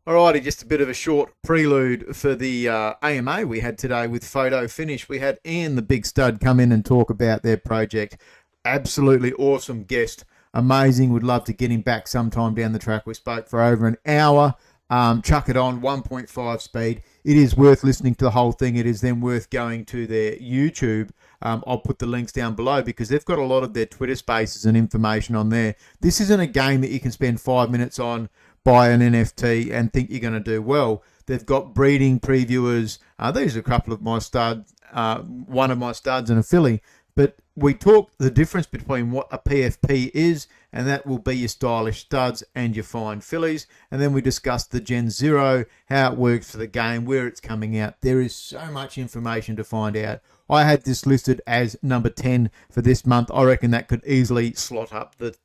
Alrighty, just a bit of a short prelude for the AMA we had today with Photo Finish. We had Ian, the big stud, come in and talk about their project. Absolutely awesome guest. Amazing. Would love to get him back sometime down the track. We spoke for over an hour. Chuck it on, 1.5 speed. It is worth listening to the whole thing. It is then worth going to their YouTube. I'll put the links down below because they've got a lot of their Twitter spaces and information on there. This isn't a game that you can spend 5 minutes on, buy an NFT and think you're going to do well. They've got breeding previewers. These are a couple of my studs, one of my studs and a filly. But we talk the difference between what a PFP is, and that will be your stylish studs and your fine fillies. And then we discuss the Gen Zero, how it works for the game, where it's coming out. There is so much information to find out. I had this listed as number 10 for this month. I reckon that could easily slot up the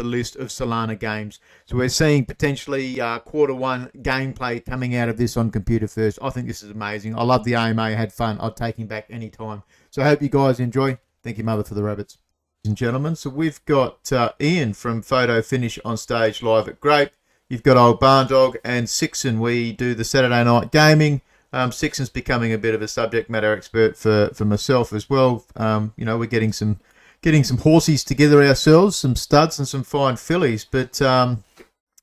list of Solana games. So we're seeing potentially quarter one gameplay coming out of this on computer first. I think this is amazing. I love the AMA. I had fun. I'd take him back anytime. So I hope you guys enjoy. Thank you, Mother, for the rabbits. Ladies and gentlemen, so we've got Ian from Photo Finish on stage live at Grape. You've got old Barndog and Sixon. We do the Saturday night gaming. Sixon's becoming a bit of a subject matter expert for myself as well. We're getting some horsies together ourselves, some studs and some fine fillies. But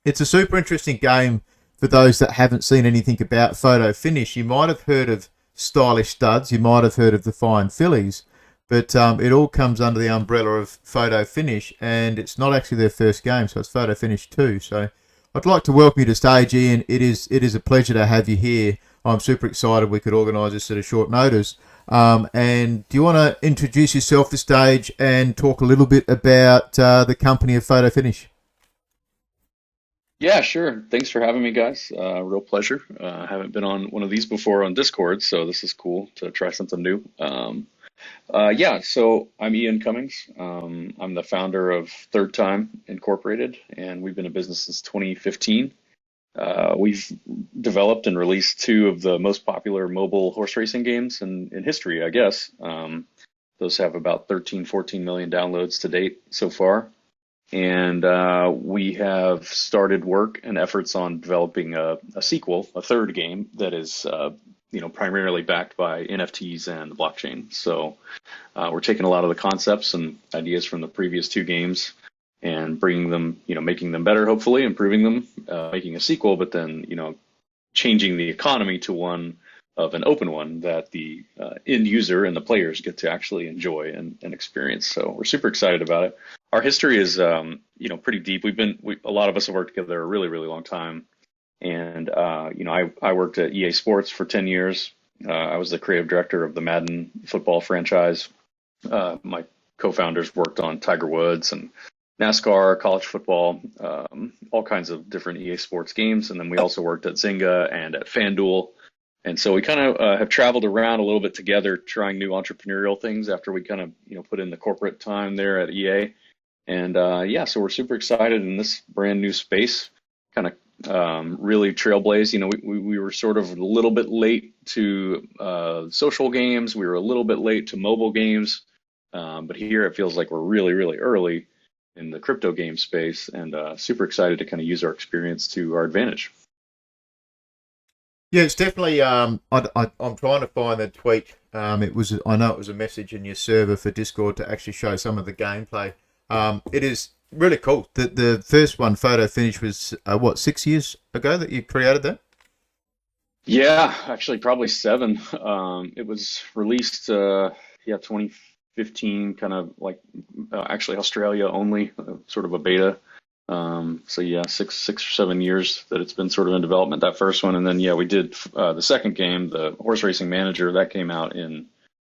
it's a super interesting game for those that haven't seen anything about Photo Finish. You might have heard of stylish studs. You might have heard of the fine fillies. But it all comes under the umbrella of Photo Finish, and it's not actually their first game, so it's Photo Finish 2. So I'd like to welcome you to stage, Ian. It is a pleasure to have you here. I'm super excited we could organise this at a short notice. And do you want to introduce yourself to stage and talk a little bit about the company of Photo Finish? Yeah, sure. Thanks for having me, guys. Real pleasure. I haven't been on one of these before on Discord, so this is cool to try something new. Yeah, so I'm Ian Cummings. I'm the founder of Third Time Incorporated, and we've been in business since 2015. We've developed and released two of the most popular mobile horse racing games in history, I guess. Those have about 13, 14 million downloads to date so far. And we have started work and efforts on developing a sequel, a third game that is primarily backed by NFTs and the blockchain. So we're taking a lot of the concepts and ideas from the previous two games and bringing them, making them better, hopefully, improving them, making a sequel, but then, changing the economy to one of an open one that the end user and the players get to actually enjoy and experience. So we're super excited about it. Our history is, pretty deep. A lot of us have worked together a really, really long time. And, I worked at EA Sports for 10 years. I was the creative director of the Madden football franchise. My co-founders worked on Tiger Woods and NASCAR, college football, all kinds of different EA Sports games. And then we also worked at Zynga and at FanDuel. And so we kind of have traveled around a little bit together, trying new entrepreneurial things after we kind of, put in the corporate time there at EA. And so we're super excited in this brand new space, kind of really trailblaze. We were sort of a little bit late to social games. We were a little bit late to mobile games. But here it feels like we're really, really early in the crypto game space, and super excited to kind of use our experience to our advantage. Yeah, it's definitely. I'm trying to find the tweet. I know it was a message in your server for Discord to actually show some of the gameplay. It is really cool. The first one, Photo Finish, was 6 years ago that you created that? Yeah, actually probably seven. It was released, 2015, kind of like actually Australia only, sort of a beta. So yeah, six or 7 years that it's been sort of in development, that first one. And then, we did the second game, the Horse Racing Manager, that came out in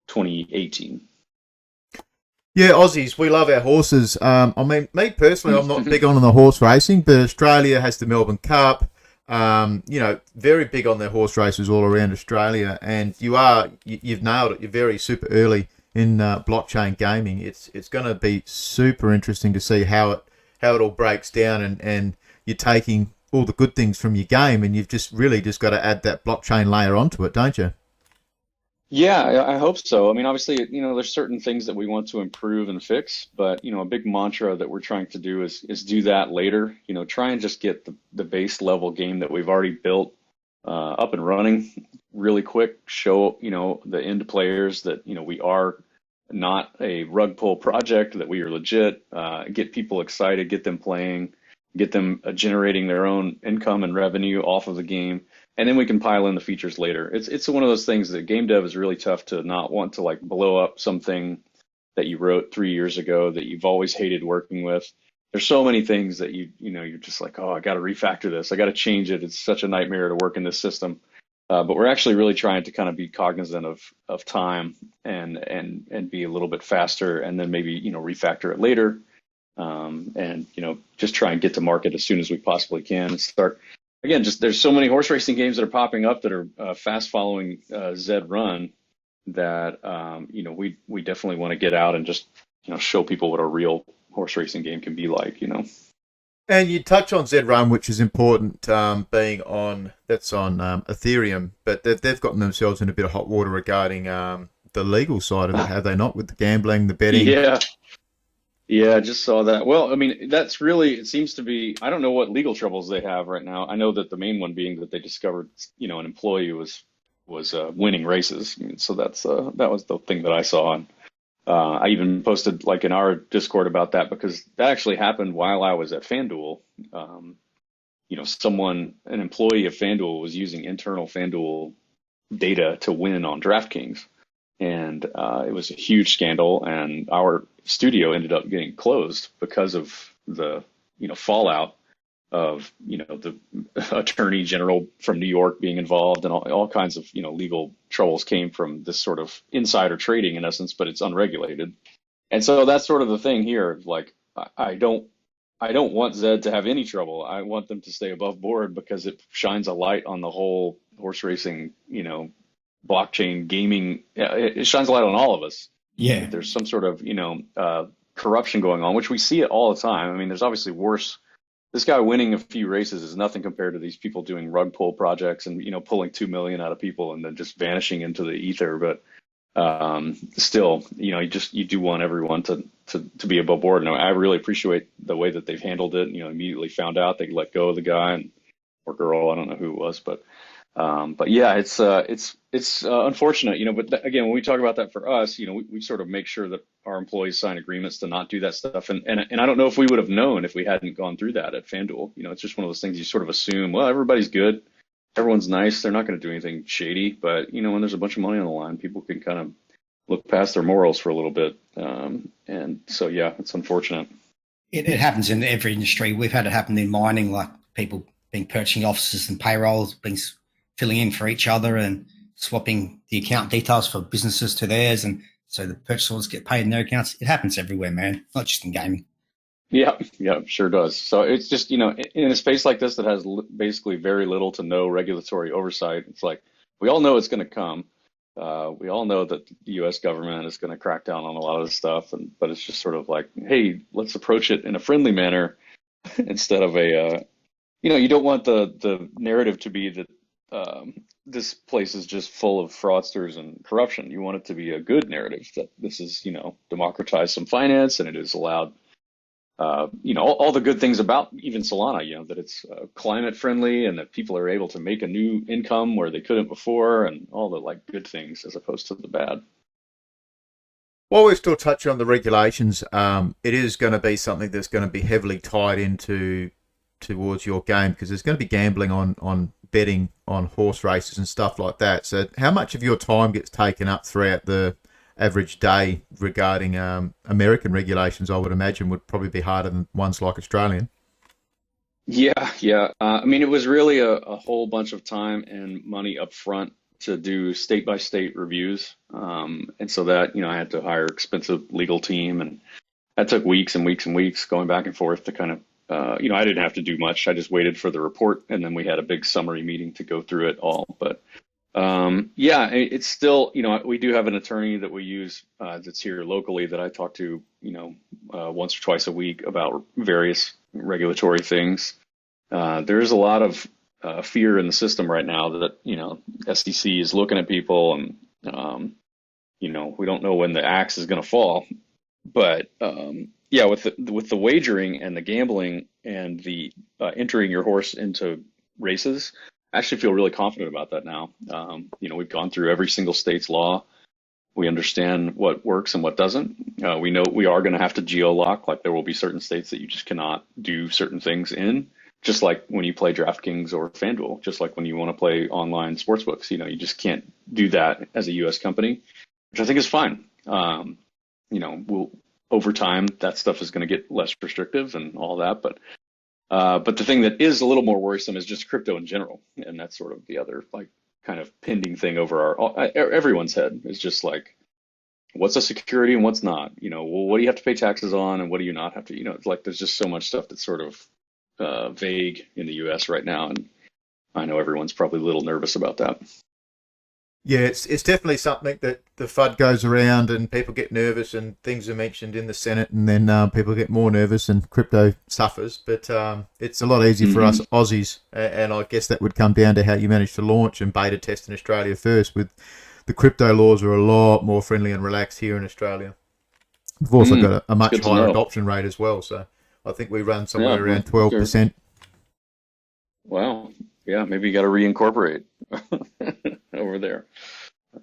2018. Yeah, Aussies, we love our horses. Me personally, I'm not big on the horse racing, but Australia has the Melbourne Cup. Very big on their horse races all around Australia. And you've nailed it. You're very super early in blockchain gaming. It's going to be super interesting to see how it all breaks down, and you're taking all the good things from your game, and you've just got to add that blockchain layer onto it, don't you? Yeah, I hope so. I mean, obviously, there's certain things that we want to improve and fix, but a big mantra that we're trying to do is do that later. Try and just get the base level game that we've already built up and running really quick. Show the end players that we are not a rug pull project, that we are legit. Get people excited, get them playing, get them generating their own income and revenue off of the game, and then we can pile in the features later. It's one of those things that game dev is really tough to not want to like blow up something that you wrote 3 years ago that you've always hated working with. There's so many things that you're just like, oh, I got to refactor this. I got to change it. It's such a nightmare to work in this system. But we're actually really trying to kind of be cognizant of time and be a little bit faster, and then maybe refactor it later, and just try and get to market as soon as we possibly can. And start again. Just there's so many horse racing games that are popping up that are fast following Zed Run that we definitely want to get out and just show people what a real horse racing game can be like. And you touch on Zrun, which is important, being on Ethereum, but they've gotten themselves in a bit of hot water regarding the legal side of it, have they not, with the gambling, the betting? Yeah, yeah, I just saw that. Well, I mean, that's really, it seems to be, I don't know what legal troubles they have right now. I know that the main one being that they discovered, an employee was winning races. I mean, so that was the thing that I saw. And I even posted like in our Discord about that because that actually happened while I was at FanDuel. An employee of FanDuel was using internal FanDuel data to win on DraftKings, and it was a huge scandal. And our studio ended up getting closed because of the fallout of the attorney general from New York being involved, and all kinds of legal troubles came from this sort of insider trading in essence, but it's unregulated. And so that's sort of the thing here. Like I don't want Zed to have any trouble. I want them to stay above board because it shines a light on the whole horse racing, blockchain gaming. It shines a light on all of us. Yeah. If there's some sort of corruption going on, which we see it all the time. I mean, there's obviously worse. This guy winning a few races is nothing compared to these people doing rug pull projects and pulling 2 million out of people and then just vanishing into the ether. But still, you do want everyone to be above board. And I really appreciate the way that they've handled it. Immediately found out they let go of the guy or girl. I don't know who it was, but yeah, it's unfortunate. But again, when we talk about that for us, we sort of make sure that our employees sign agreements to not do that stuff. And I don't know if we would have known if we hadn't gone through that at FanDuel. It's just one of those things you sort of assume, well, everybody's good, everyone's nice, they're not going to do anything shady. But when there's a bunch of money on the line, people can kind of look past their morals for a little bit. And so, yeah, it's unfortunate. It happens in every industry. We've had it happen in mining, like people being purchasing offices and payrolls, filling in for each other and swapping the account details for businesses to theirs. And so the purchase orders get paid in their accounts. It happens everywhere, man, not just in gaming. Yeah, sure does. So it's just, in a space like this that has basically very little to no regulatory oversight, it's like, we all know it's going to come. We all know that the U.S. government is going to crack down on a lot of this stuff, but it's just sort of like, hey, let's approach it in a friendly manner instead of you don't want the narrative to be that this place is just full of fraudsters and corruption. You want it to be a good narrative that this is, democratized some finance and it is allowed, all the good things about even Solana, that it's climate friendly and that people are able to make a new income where they couldn't before, and all the like good things as opposed to the bad. While we're still touching on the regulations, it is going to be something that's going to be heavily tied towards your game, because there's going to be gambling on betting on horse races and stuff like that. So how much of your time gets taken up throughout the average day regarding American regulations? I would imagine would probably be harder than ones like Australian. Yeah. I mean, it was really a whole bunch of time and money up front to do state by state reviews. And so that, I had to hire expensive legal team, and that took weeks and weeks and weeks going back and forth to kind of, I didn't have to do much. I just waited for the report, and then we had a big summary meeting to go through it all. But yeah, it's still, we do have an attorney that we use that's here locally that I talk to, once or twice a week about various regulatory things. There is a lot of fear in the system right now that, SEC is looking at people and We don't know when the axe is going to fall, but yeah, with the wagering and the gambling and the entering your horse into races, I actually feel really confident about that now. We've gone through every single state's law. We understand what works and what doesn't. We know we are going to have to geo-lock, like there will be certain states that you just cannot do certain things in, just like when you play DraftKings or FanDuel, just like when you want to play online sportsbooks, you just can't do that as a US company, which I think is fine. We'll over time that stuff is going to get less restrictive and all that, but the thing that is a little more worrisome is just crypto in general, and that's sort of the other like kind of pending thing over everyone's head is just like, what's a security and what's not? Well, what do you have to pay taxes on, and what do you not have to? It's like there's just so much stuff that's sort of vague in the U.S. right now, and I know everyone's probably a little nervous about that. Yeah, it's definitely something that the FUD goes around and people get nervous and things are mentioned in the Senate, and then people get more nervous and crypto suffers. But it's a lot easier for us Aussies, and I guess that would come down to how you manage to launch and beta test in Australia first. With the crypto laws are a lot more friendly and relaxed here in Australia. We've also got a much higher adoption rate as well, so I think we run somewhere around 12%. Wow. Yeah, maybe you got to reincorporate over there.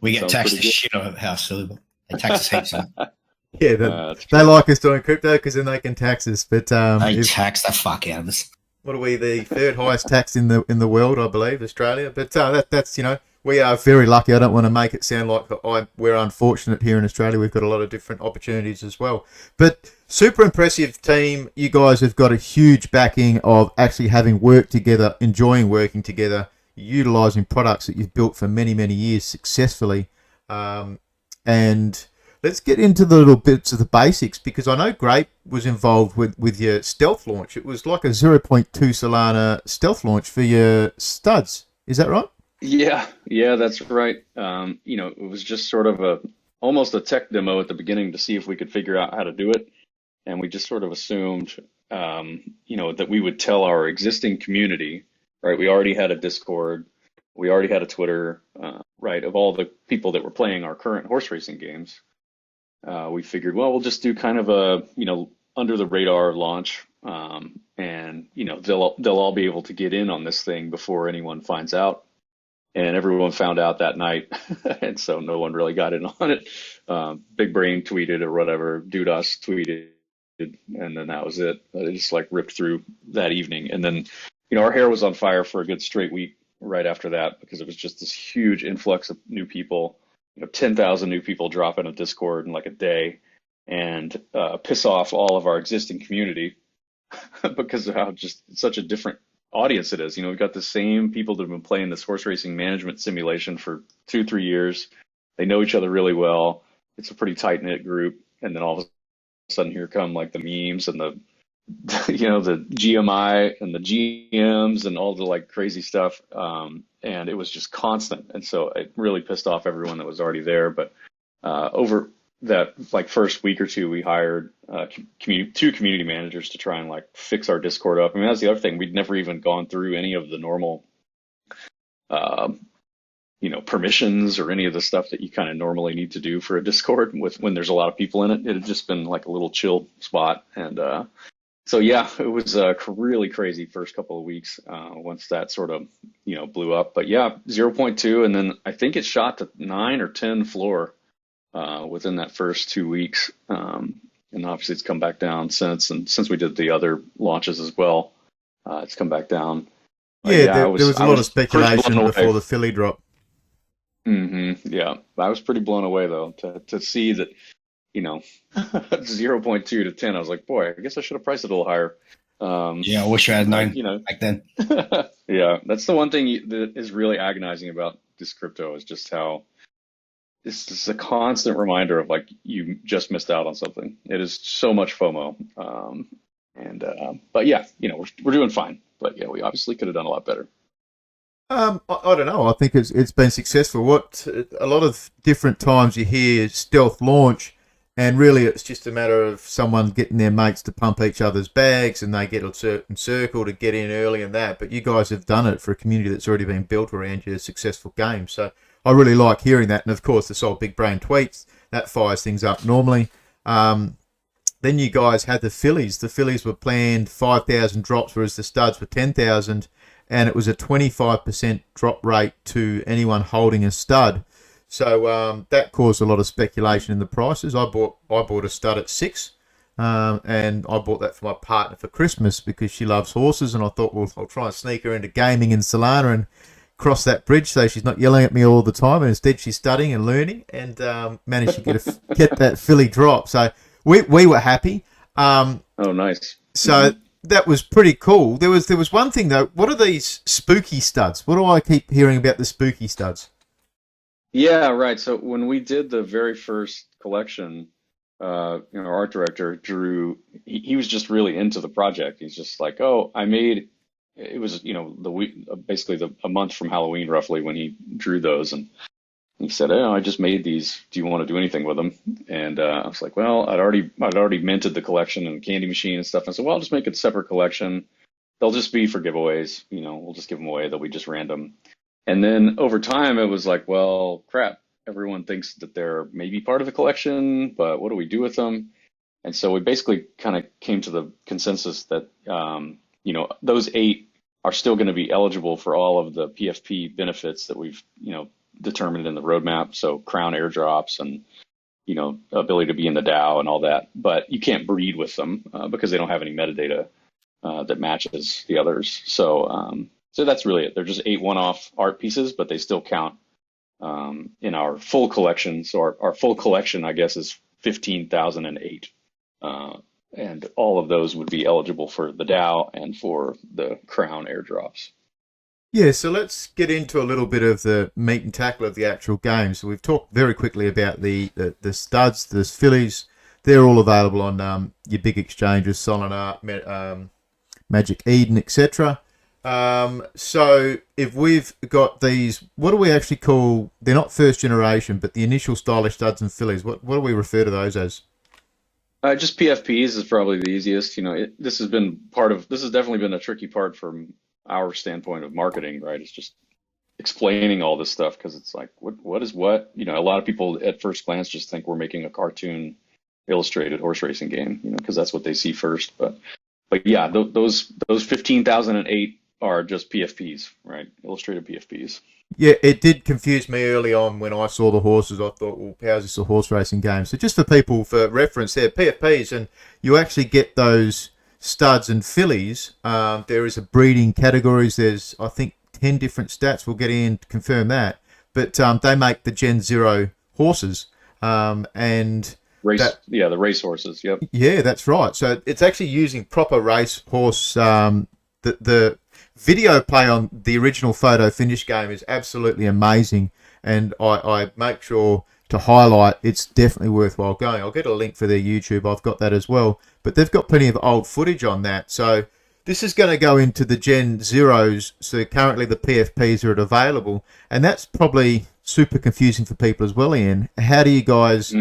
We get taxed the shit out of house silver. They tax us heaps on it. Yeah, they like us doing crypto because then they can tax us. But they tax the fuck out of us. What are we? The third highest tax in the world, I believe, Australia. But that's we are very lucky. I don't want to make it sound like we're unfortunate here in Australia. We've got a lot of different opportunities as well. But super impressive team. You guys have got a huge backing of actually having worked together, enjoying working together, utilising products that you've built for many, many years successfully. And let's get into the little bits of the basics, because I know Grape was involved with your stealth launch. It was like a 0.2 Solana stealth launch for your studs. Is that right? Yeah, that's right. It was just sort of almost a tech demo at the beginning to see if we could figure out how to do it. And we just sort of assumed, that we would tell our existing community, right? We already had a Discord, we already had a Twitter, right? Of all the people that were playing our current horse racing games, we figured, well, we'll just do kind of a, under the radar launch, and they'll all be able to get in on this thing before anyone finds out. And everyone found out that night, and so no one really got in on it. Big Brain tweeted or whatever, Dudas tweeted, and then that was it. It just like ripped through that evening. And then, our hair was on fire for a good straight week right after that, because it was just this huge influx of new people, 10,000 new people drop in a Discord in like a day and piss off all of our existing community because of how just such a different audience it is. We've got the same people that have been playing this horse racing management simulation for 2-3 years. They know each other really well. It's a pretty tight knit group. And then all of a sudden here come like the memes and the GMI and the GMs and all the like crazy stuff. And it was just constant. And so it really pissed off everyone that was already there. But over that like first week or two, we hired two community managers to try and like fix our Discord up. I mean, that's the other thing. We'd never even gone through any of the normal, permissions or any of the stuff that you kind of normally need to do for a Discord when there's a lot of people in it. It had just been like a little chill spot. And so, yeah, it was a really crazy first couple of weeks once that sort of, blew up. But yeah, 0.2. And then I think it shot to 9 or 10 floor within that first 2 weeks. And obviously it's come back down since. And since we did the other launches as well, it's come back down. There was a lot of speculation before the Philly drop. Yeah, I was pretty blown away though to see that, 0.2 to 10. I was like, boy, I guess I should have priced it a little higher. I wish I had known back then. Yeah, that's the one thing that is really agonizing about this crypto is just how it's just a constant reminder of like you just missed out on something. It is so much FOMO. But yeah, we're doing fine. But yeah, we obviously could have done a lot better. I don't know. I think it's been successful. A lot of different times you hear stealth launch, and really it's just a matter of someone getting their mates to pump each other's bags, and they get a certain circle to get in early and that. But you guys have done it for a community that's already been built around your successful game. So I really like hearing that. And of course, the Sol Big Brain tweets that fires things up normally. Then you guys had the fillies. The fillies were planned 5,000 drops, whereas the studs were 10,000, and it was a 25% drop rate to anyone holding a stud. So that caused a lot of speculation in the prices. I bought a stud at 6, and I bought that for my partner for Christmas because she loves horses, and I thought, well, I'll try and sneak her into gaming in Solana and cross that bridge so she's not yelling at me all the time, and instead she's studying and learning, and managed to get that filly drop. So we were happy. Oh, nice. So that was pretty cool. There was one thing though. What are these spooky studs? What do I keep hearing about the spooky studs? Yeah, right. So when we did the very first collection, our art director Drew, he was just really into the project. He's just like, oh, I made. It was the week, basically a month from Halloween, roughly, when he drew those, and he said, "Oh, I just made these. Do you want to do anything with them?" And I was like, "Well, I'd already minted the collection and candy machine and stuff." And I said, "Well, I'll just make a separate collection. They'll just be for giveaways. We'll just give them away. They'll be just random." And then over time, it was like, "Well, crap. Everyone thinks that they're maybe part of the collection, but what do we do with them?" And so we basically kind of came to the consensus that those 8 are still going to be eligible for all of the PFP benefits that we've determined in the roadmap. So crown airdrops and ability to be in the DAO and all that. But you can't breed with them because they don't have any metadata that matches the others. So that's really it. They're just 8 one-off art pieces, but they still count in our full collection. So our full collection, I guess, is 15,008. And all of those would be eligible for the DAO and for the crown airdrops. Yeah, so let's get into a little bit of the meat and tackle of the actual game. So we've talked very quickly about the studs, the fillies. They're all available on your big exchanges, Solana, Magic Eden, etc. So if we've got these, what do we actually call? They're not first generation, but the initial stylish studs and fillies. What do we refer to those as? Just PFPs is probably the easiest. This has definitely been a tricky part from our standpoint of marketing, right? It's just explaining all this stuff because it's like, what is what? A lot of people at first glance just think we're making a cartoon illustrated horse racing game, because that's what they see first. But yeah, those 15,008 are just PFPs, right? Illustrated PFPs. Yeah, it did confuse me early on when I saw the horses. I thought, well, how's this a horse racing game? So just for people, for reference, they're PFPs, and you actually get those studs and fillies. There is a breeding categories. There's, I think, 10 different stats. We'll get in to confirm that. But they make the Gen 0 horses. And the race horses, yep. Yeah, that's right. So it's actually using proper race horse. The video play on the original photo finish game is absolutely amazing, and I make sure to highlight it's definitely worthwhile going. I'll get a link for their YouTube. I've got that as well, but they've got plenty of old footage on that. So this is going to go into the Gen Zeros. So currently the PFPs are available, and that's probably super confusing for people as well, Ian. How do you guys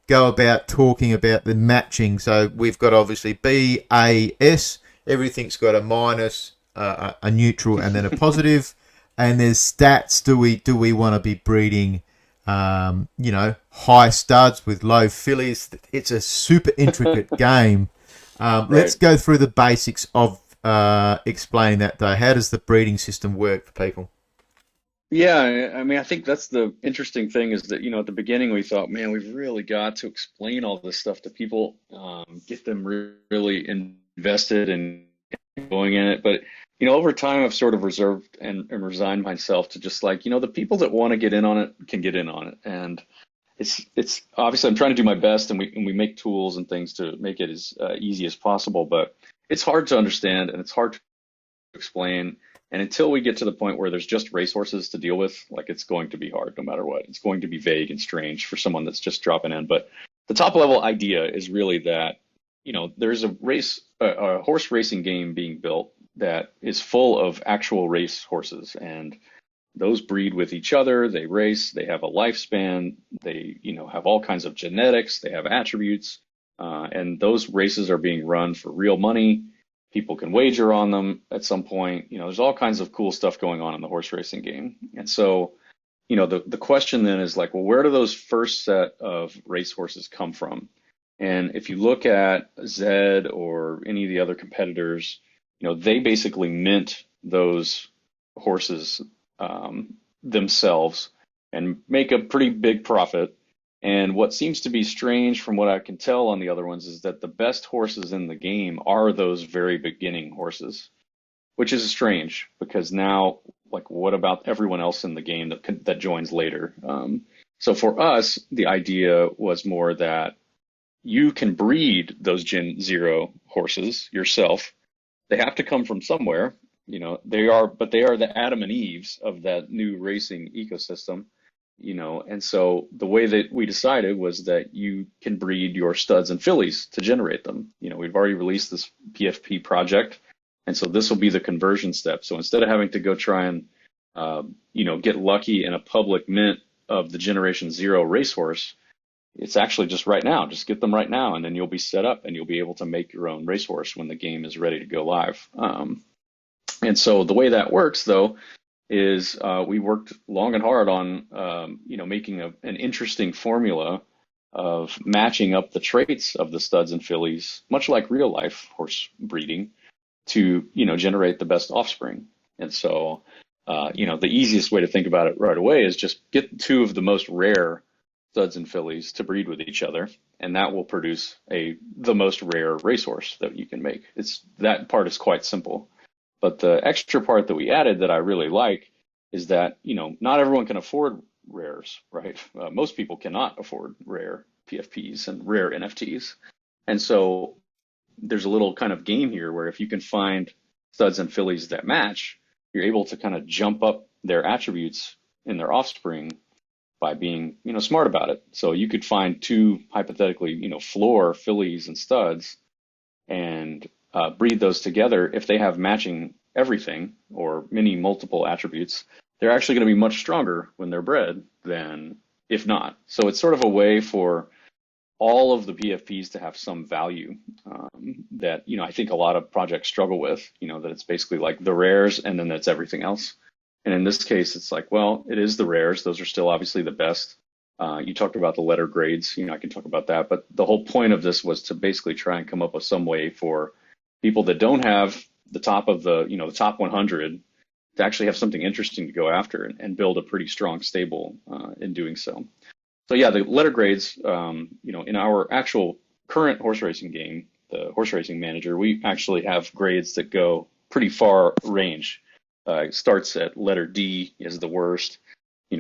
go about talking about the matching? So we've got obviously BAS. Everything's got a minus, a neutral, and then a positive. And there's stats. Do we want to be breeding, high studs with low fillies? It's a super intricate game. Right. Let's go through the basics of explaining that, though. How does the breeding system work for people? Yeah, I mean, I think that's the interesting thing is that, at the beginning we thought, man, we've really got to explain all this stuff to people, get them really invested in going in it. But, over time I've sort of reserved and resigned myself to just like, the people that want to get in on it can get in on it. And it's obviously I'm trying to do my best, and we make tools and things to make it as easy as possible, but it's hard to understand and it's hard to explain. And until we get to the point where there's just racehorses to deal with, like, it's going to be hard no matter what. It's going to be vague and strange for someone that's just dropping in. But the top level idea is really that, there's a horse racing game being built that is full of actual race horses, and those breed with each other. They race, they have a lifespan, they, have all kinds of genetics, they have attributes, and those races are being run for real money. People can wager on them at some point. There's all kinds of cool stuff going on in the horse racing game. And so the question then is like, well, where do those first set of racehorses come from? And if you look at Zed or any of the other competitors, they basically mint those horses themselves and make a pretty big profit. And what seems to be strange from what I can tell on the other ones is that the best horses in the game are those very beginning horses, which is strange because now, like, what about everyone else in the game that joins later? So for us, the idea was more that you can breed those Gen Zero horses yourself. They have to come from somewhere, but they are the Adam and Eves of that new racing ecosystem, and so the way that we decided was that you can breed your studs and fillies to generate them. We've already released this PFP project, and so this will be the conversion step. So instead of having to go try and, get lucky in a public mint of the Generation Zero racehorse, it's actually just right now. Just get them right now, and then you'll be set up, and you'll be able to make your own racehorse when the game is ready to go live. And so the way that works, though, is we worked long and hard on, making an interesting formula of matching up the traits of the studs and fillies, much like real life horse breeding, to generate the best offspring. And so, the easiest way to think about it right away is just get two of the most rare studs and fillies to breed with each other, and that will produce the most rare racehorse that you can make. That part is quite simple. But the extra part that we added that I really like is that, not everyone can afford rares, right? Most people cannot afford rare PFPs and rare NFTs. And so there's a little kind of game here where if you can find studs and fillies that match, you're able to kind of jump up their attributes in their offspring by being, smart about it. So you could find two hypothetically, floor fillies and studs and breed those together. If they have matching everything or many multiple attributes, they're actually going to be much stronger when they're bred than if not. So it's sort of a way for all of the PFPs to have some value that, I think a lot of projects struggle with, that it's basically like the rares and then that's everything else. And in this case, it's like, well, it is the rares. Those are still obviously the best. You talked about the letter grades, I can talk about that. But the whole point of this was to basically try and come up with some way for people that don't have the top of the top 100 to actually have something interesting to go after and build a pretty strong stable in doing so. So yeah, the letter grades, in our actual current horse racing game, the Horse Racing Manager, we actually have grades that go pretty far range. It starts at letter D is the worst,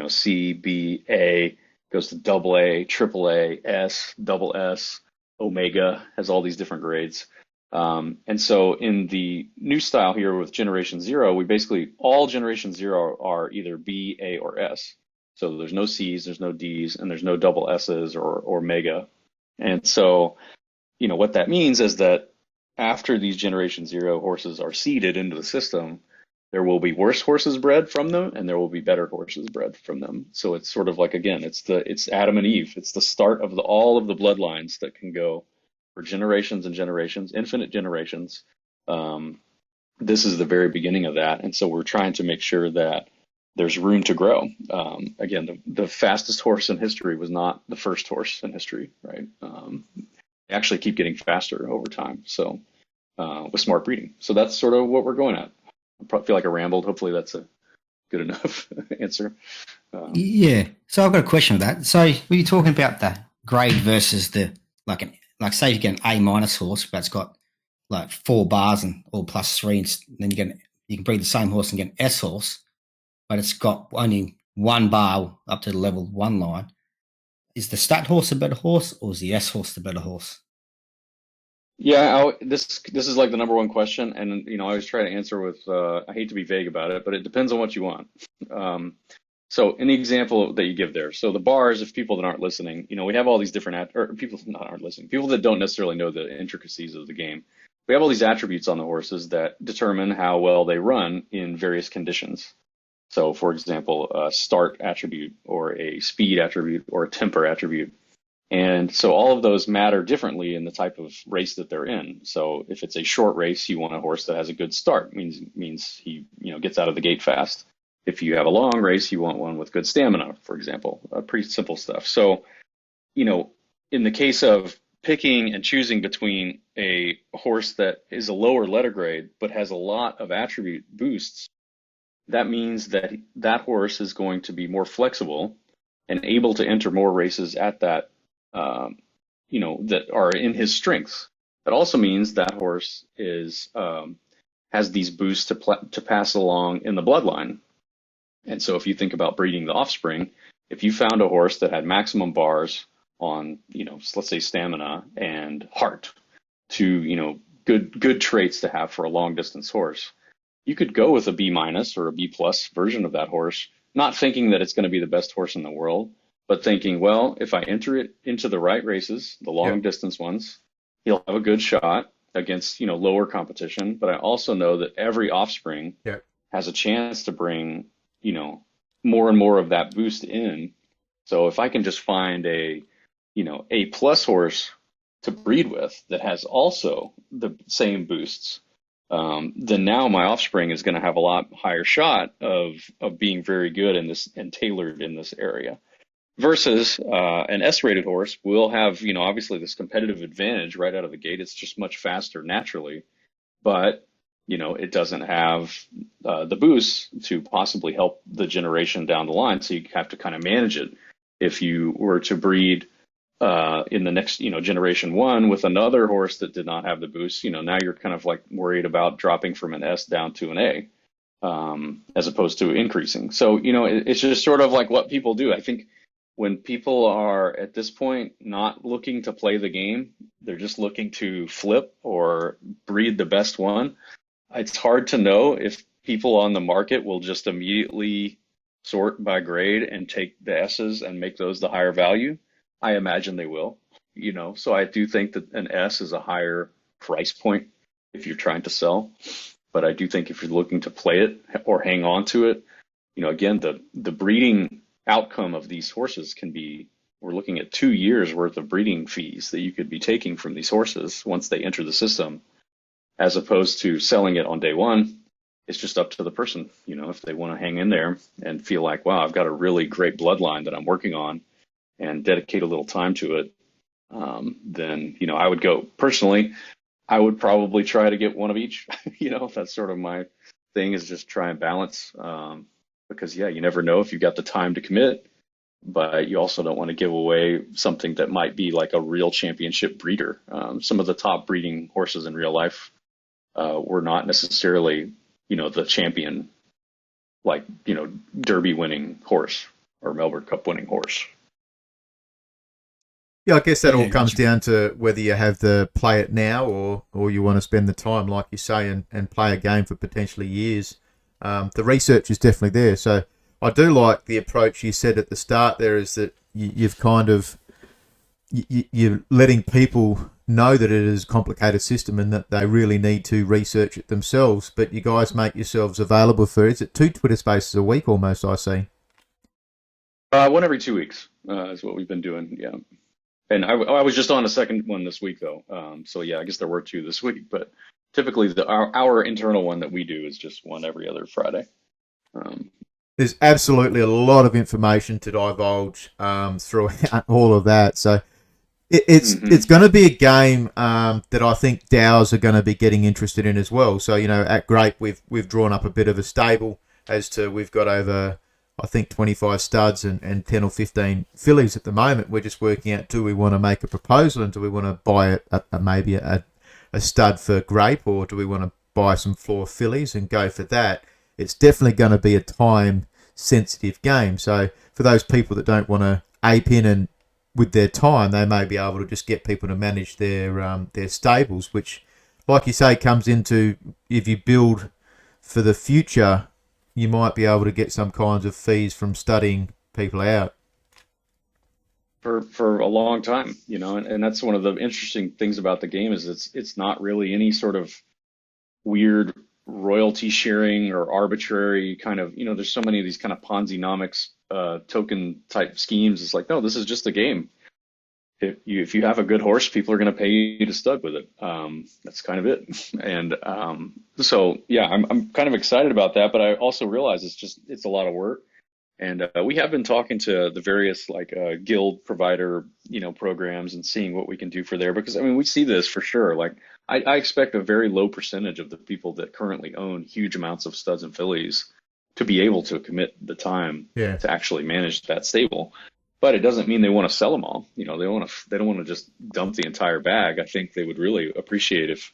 C, B, A, goes to double A, triple A, S, double S, Omega, has all these different grades. And so in the new style here with Generation Zero, we basically, all Generation Zero are either B, A, or S. So there's no C's, there's no D's, and there's no double S's or Omega. And so, what that means is that after these Generation Zero horses are seeded into the system, there will be worse horses bred from them, and there will be better horses bred from them. So it's sort of like, again, it's Adam and Eve. It's the start of all of the bloodlines that can go for generations and generations, infinite generations. This is the very beginning of that, and so we're trying to make sure that there's room to grow. Again, the fastest horse in history was not the first horse in history, right? They actually keep getting faster over time. So with smart breeding. So that's sort of what we're going at. I probably feel like I rambled. Hopefully that's a good enough answer. Yeah. So I've got a question with that. So were you talking about the grade versus the like say you get an A minus horse, but it's got like 4 bars and all +3, and then you can breed the same horse and get an S horse, but it's got only 1 bar up to the level 1 line. Is the stat horse a better horse, or is the S horse the better horse? Yeah, this is like the number one question, and I always try to answer with I hate to be vague about it, but it depends on what you want. So any example that you give there. So the bars, if people that aren't listening, we have all these different people that aren't listening, people that don't necessarily know the intricacies of the game. We have all these attributes on the horses that determine how well they run in various conditions. So, for example, a start attribute or a speed attribute or a temper attribute. And so all of those matter differently in the type of race that they're in. So if it's a short race, you want a horse that has a good start, means he gets out of the gate fast. If you have a long race, you want one with good stamina, for example. Pretty simple stuff. So, in the case of picking and choosing between a horse that is a lower letter grade but has a lot of attribute boosts, that means that that horse is going to be more flexible and able to enter more races at that, that are in his strengths. That also means that horse has these boosts to pass along in the bloodline. And so if you think about breeding the offspring, if you found a horse that had maximum bars on, let's say stamina and heart, to, good traits to have for a long distance horse, you could go with a B minus or a B plus version of that horse, not thinking that it's going to be the best horse in the world, but thinking, well, if I enter it into the right races, the long distance ones, he'll have a good shot against, lower competition. But I also know that every offspring has a chance to bring, more and more of that boost in. So if I can just find a plus horse to breed with that has also the same boosts, then now my offspring is going to have a lot higher shot of being very good in this and tailored in this area. Versus an S-rated horse will have, obviously this competitive advantage right out of the gate. It's just much faster naturally, but it doesn't have the boost to possibly help the generation down the line. So you have to kind of manage it. If you were to breed in the next, generation one with another horse that did not have the boost, now you're kind of like worried about dropping from an S down to an A, as opposed to increasing. So, it's just sort of like what people do. I think when people are at this point not looking to play the game, they're just looking to flip or breed the best one. It's hard to know if people on the market will just immediately sort by grade and take the S's and make those the higher value. I imagine they will, so I do think that an S is a higher price point if you're trying to sell. But I do think if you're looking to play it or hang on to it, again, the breeding outcome of these horses can be, we're looking at 2 years worth of breeding fees that you could be taking from these horses once they enter the system, as opposed to selling it on day one. It's just up to the person, if they want to hang in there and feel like, wow, I've got a really great bloodline that I'm working on and dedicate a little time to it. Then, I would go personally, I would probably try to get one of each. That's sort of my thing, is just try and balance. Because you never know if you've got the time to commit, but you also don't want to give away something that might be like a real championship breeder. Some of the top breeding horses in real life were not necessarily, the champion, like, Derby winning horse or Melbourne Cup winning horse. Yeah, I guess that all comes down to whether you have to play it now or you want to spend the time, like you say, and play a game for potentially years. The research is definitely there. So I do like the approach you said at the start there, is that you've kind of, you're letting people know that it is a complicated system and that they really need to research it themselves. But you guys make yourselves available for, is it 2 Twitter spaces a week almost, I see? One every 2 weeks is what we've been doing, yeah. And I was just on a second one this week, though. So, I guess there were 2 this week. But typically, our internal one that we do is just one every other Friday. There's absolutely a lot of information to divulge throughout all of that. So it's going to be a game that I think DAOs are going to be getting interested in as well. So, at Grape, we've drawn up a bit of a stable as to, we've got over, I think, 25 studs and 10 or 15 fillies at the moment. We're just working out, do we want to make a proposal and do we want to buy maybe a stud for Grape, or do we want to buy some floor fillies and go for that? It's definitely going to be a time-sensitive game. So for those people that don't want to ape in and with their time, they may be able to just get people to manage their stables, which, like you say, comes into, if you build for the future, you might be able to get some kinds of fees from studying people out. For a long time, and that's one of the interesting things about the game, is it's not really any sort of weird royalty sharing or arbitrary kind of, there's so many of these kind of Ponzi-nomics token type schemes. It's like, no, this is just a game. if you have a good horse, people are going to pay you to stud with it. That's kind of it. And so yeah, I'm kind of excited about that, but I also realize it's a lot of work. And we have been talking to the various like guild provider, programs and seeing what we can do for there because I mean we see this for sure. Like I expect a very low percentage of the people that currently own huge amounts of studs and fillies to be able to commit the time Yeah. to actually manage that stable. But it doesn't mean they want to sell them all. They don't want to just dump the entire bag. I think they would really appreciate if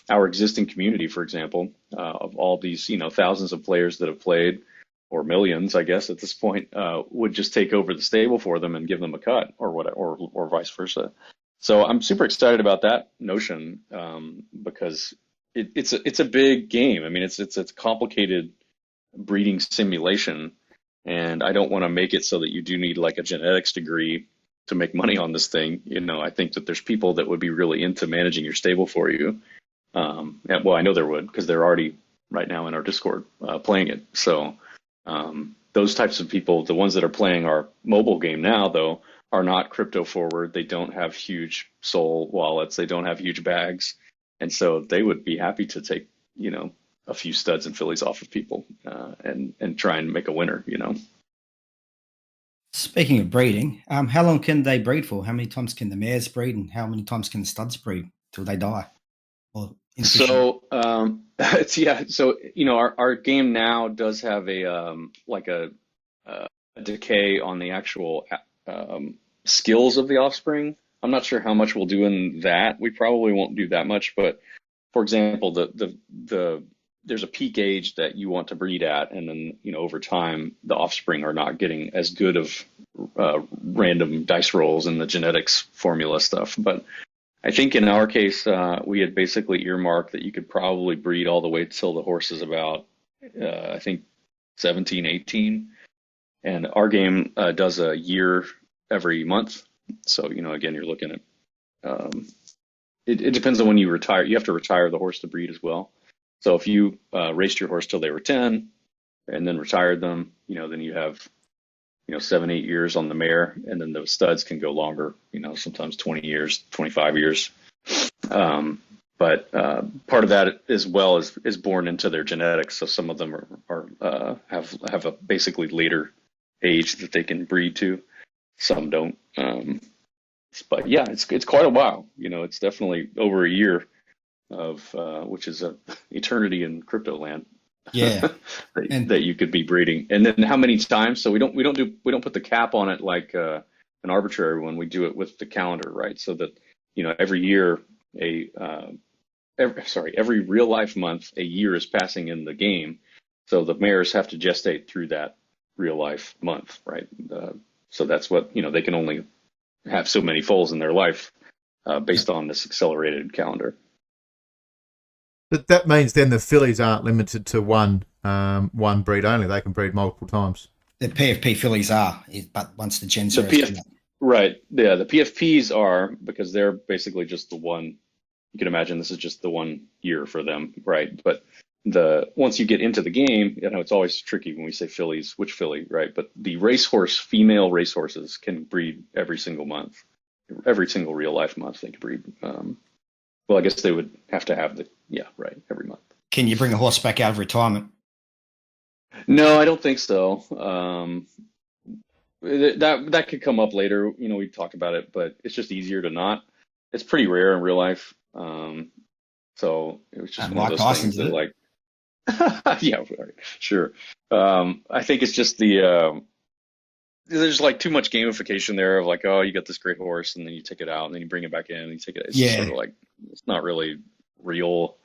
our existing community, for example, of all these, thousands of players that have played, or millions, I guess, at this point, would just take over the stable for them and give them a cut, or whatever, or vice versa. So I'm super excited about that notion because it's a big game. I mean, it's a complicated breeding simulation, and I don't want to make it so that you do need like a genetics degree to make money on this thing. I think that there's people that would be really into managing your stable for you. Well, I know there would because they're already right now in our Discord playing it. So those types of people, the ones that are playing our mobile game now, though, are not crypto forward. They don't have huge soul wallets. They don't have huge bags. And so they would be happy to take, a few studs and fillies off of people and try and make a winner, Speaking of breeding, how long can they breed for? How many times can the mares breed, and how many times can the studs breed till they die? Or So it's So our game now does have a decay on the actual skills of the offspring. I'm not sure how much we'll do in that. We probably won't do that much, but for example, there's a peak age that you want to breed at, and then over time the offspring are not getting as good of random dice rolls and the genetics formula stuff. But I think in our case, we had basically earmarked that you could probably breed all the way till the horse is about, I think, 17, 18. And our game does a year every month. So, again, you're looking at, it depends on when you retire. You have to retire the horse to breed as well. So if you raced your horse till they were 10 and then retired them, then you have 7, 8 years on the mare, and then those studs can go longer, sometimes 20 years, 25 years. But part of that as well is born into their genetics. So some of them have a basically later age that they can breed to. Some don't. But yeah, it's quite a while. It's definitely over a year of which is a eternity in crypto land. Yeah, that you could be breeding, and then how many times? So we don't put the cap on it like an arbitrary one. We do it with the calendar, right? So that every year every real life month a year is passing in the game. So the mares have to gestate through that real life month, right? So that's what they can only have so many foals in their life based on this accelerated calendar. But that means then the fillies aren't limited to one breed only. They can breed multiple times. The PFP fillies are, but once the gens are right, yeah, the PFPs are, because they're basically just the one. You can imagine this is just the 1 year for them, right? But once you get into the game, it's always tricky when we say fillies, which filly, right? But the female racehorses can breed every single month, every single real life month they can breed. Well, I guess they would have to have every month. Can you bring a horse back out of retirement? No, I don't think so. That could come up later. We talked about it, but it's just easier to not. It's pretty rare in real life. So it was just one of those things that like, yeah, right, sure. I think it's just there's like too much gamification there of like, oh, you got this great horse and then you take it out and then you bring it back in and you take it. It's just sort of like, it's not really real.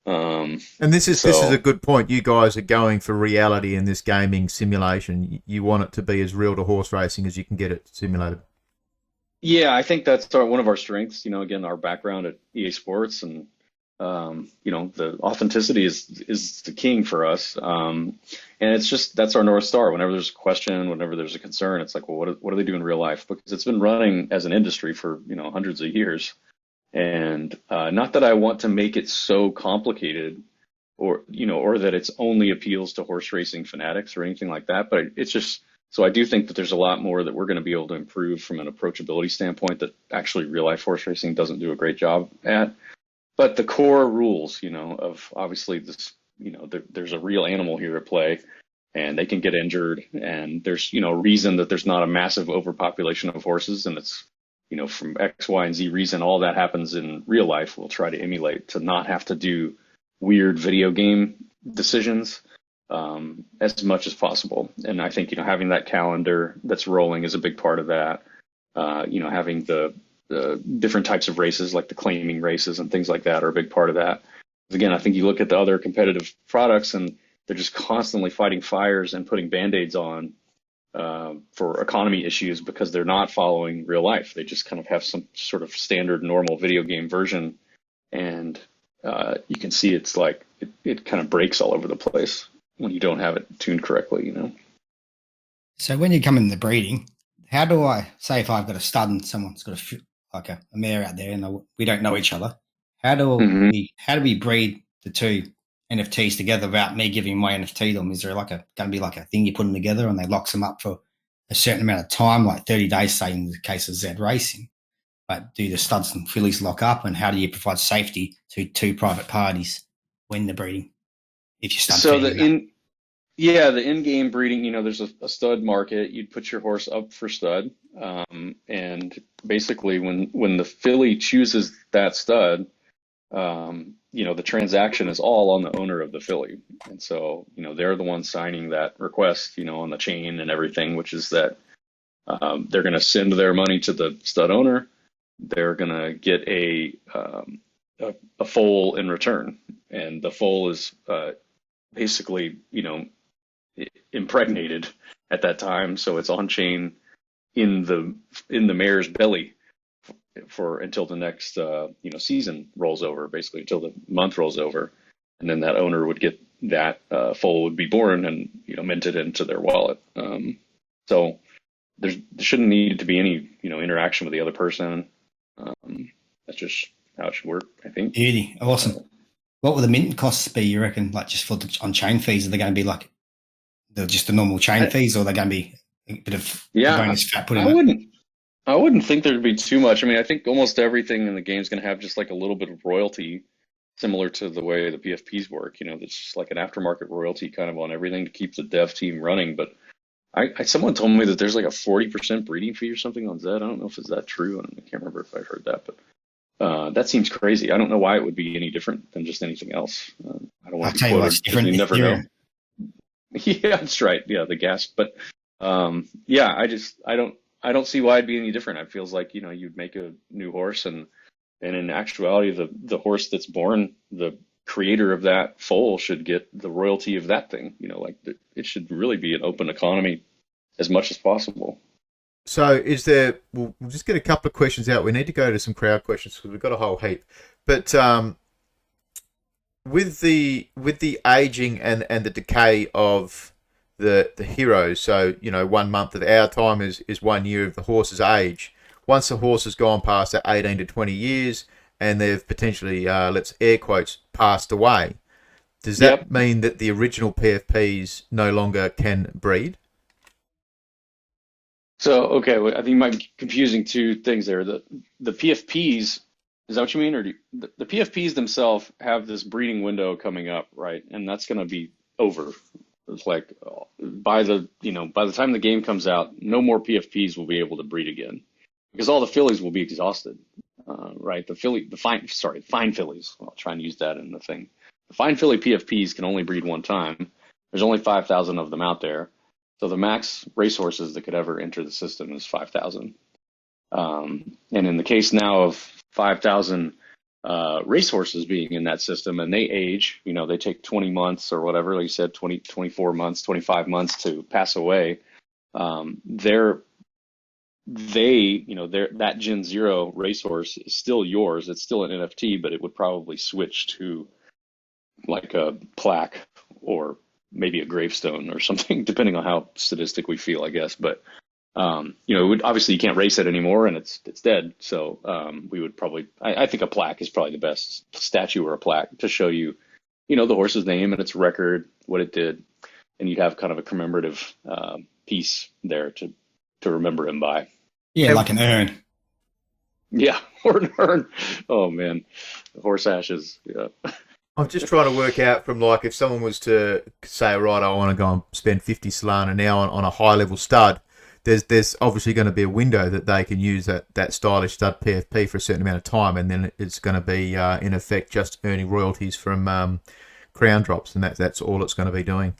And this is a good point. You guys are going for reality in this gaming simulation. You want it to be as real to horse racing as you can get it simulated. Yeah, I think that's one of our strengths. Again, our background at EA Sports, and the authenticity is the king for us. And it's just, that's our North Star. Whenever there's a question, whenever there's a concern, it's like, well, what do they do in real life? Because it's been running as an industry for hundreds of years. And not that I want to make it so complicated, or that it's only appeals to horse racing fanatics or anything like that, but it's just So I do think that there's a lot more that we're going to be able to improve from an approachability standpoint that actually real life horse racing doesn't do a great job at. But the core rules, of obviously this, there's a real animal here at play, and they can get injured, and there's, reason that there's not a massive overpopulation of horses, and it's, from X, Y, and Z reason, all that happens in real life. We'll try to emulate to not have to do weird video game decisions as much as possible. And I think, having that calendar that's rolling is a big part of that. Having the different types of races, like the claiming races and things like that, are a big part of that. Again, I think you look at the other competitive products and they're just constantly fighting fires and putting band-aids on for economy issues because they're not following real life. They just kind of have some sort of standard normal video game version, and you can see it's like it kind of breaks all over the place when you don't have it tuned correctly, So when you come in the breeding, how do I say if I've got a stud and someone's got a mare out there and we don't know each other? How do we breed the two NFTs together without me giving my NFT to them? Is there going to be like a thing you put them together and they locks them up for a certain amount of time, like 30 days, say in the case of Z Racing? But do the studs and fillies lock up, and how do you provide safety to two private parties when they're breeding? If you start so the in-game breeding, there's a stud market. You'd put your horse up for stud, and basically when the filly chooses that stud, the transaction is all on the owner of the filly. And so, they're the ones signing that request, on the chain and everything, which is that they're going to send their money to the stud owner. They're going to get a foal in return. And the foal is basically, impregnated at that time. So it's on chain in the mare's belly for until the next season rolls over, basically until the month rolls over, and then that owner would get that foal would be born and minted into their wallet. So there shouldn't need to be any interaction with the other person. That's just how it should work, I think. Beauty, awesome. What will the mint costs be, you reckon? Like just for the on chain fees, are they going to be like just the normal chain fees, or are they going to be a bit of bonus fat put in? I wouldn't think there'd be too much. I mean, I think almost everything in the game is going to have just like a little bit of royalty, similar to the way the PFPs work. It's just like an aftermarket royalty kind of on everything to keep the dev team running. But someone told me that there's like a 40% breeding fee or something on Zed. I don't know if it's that true. I can't remember if I heard that, but that seems crazy. I don't know why it would be any different than just anything else. I don't want to be quoted because you never know. Yeah, that's right. Yeah, the gas. But I don't see why it'd be any different. It feels like, you'd make a new horse and in actuality, the horse that's born, the creator of that foal should get the royalty of that thing. It should really be an open economy as much as possible. So we'll just get a couple of questions out. We need to go to some crowd questions because we've got a whole heap. But with the aging and the decay of the heroes, so 1 month of our time is 1 year of the horse's age. Once the horse has gone past that 18 to 20 years and they've potentially, let's air quotes, passed away, does that mean that the original PFPs no longer can breed? So, okay, I think you might be confusing two things there. The PFPs, is that what you mean? Or the PFPs themselves have this breeding window coming up, right? And that's going to be over. It's like by the time the game comes out, no more PFPs will be able to breed again because all the fillies will be exhausted, right? The fine fillies. I'll try and use that in the thing. The fine filly PFPs can only breed one time. There's only 5,000 of them out there. So the max racehorses that could ever enter the system is 5,000. And in the case now of 5,000 racehorses being in that system, and they age, they take 20 months or whatever, like you said, 20, 24 months, 25 months to pass away. That Gen 0 racehorse is still yours. It's still an NFT, but it would probably switch to like a plaque or maybe a gravestone or something, depending on how sadistic we feel, I guess. But obviously you can't race it anymore, and it's dead. So we would probably, I think a plaque is probably the best statue or a plaque to show you, the horse's name and its record, what it did, and you'd have kind of a commemorative piece there to remember him by. Yeah, like an urn. Yeah, or an urn. Oh man, horse ashes. Yeah. I'm just trying to work out from like if someone was to say, right, I want to go and spend 50 Solana now on a high level stud. There's obviously going to be a window that they can use that stylish stud PFP for a certain amount of time, and then it's going to be in effect just earning royalties from crown drops, and that's all it's going to be doing.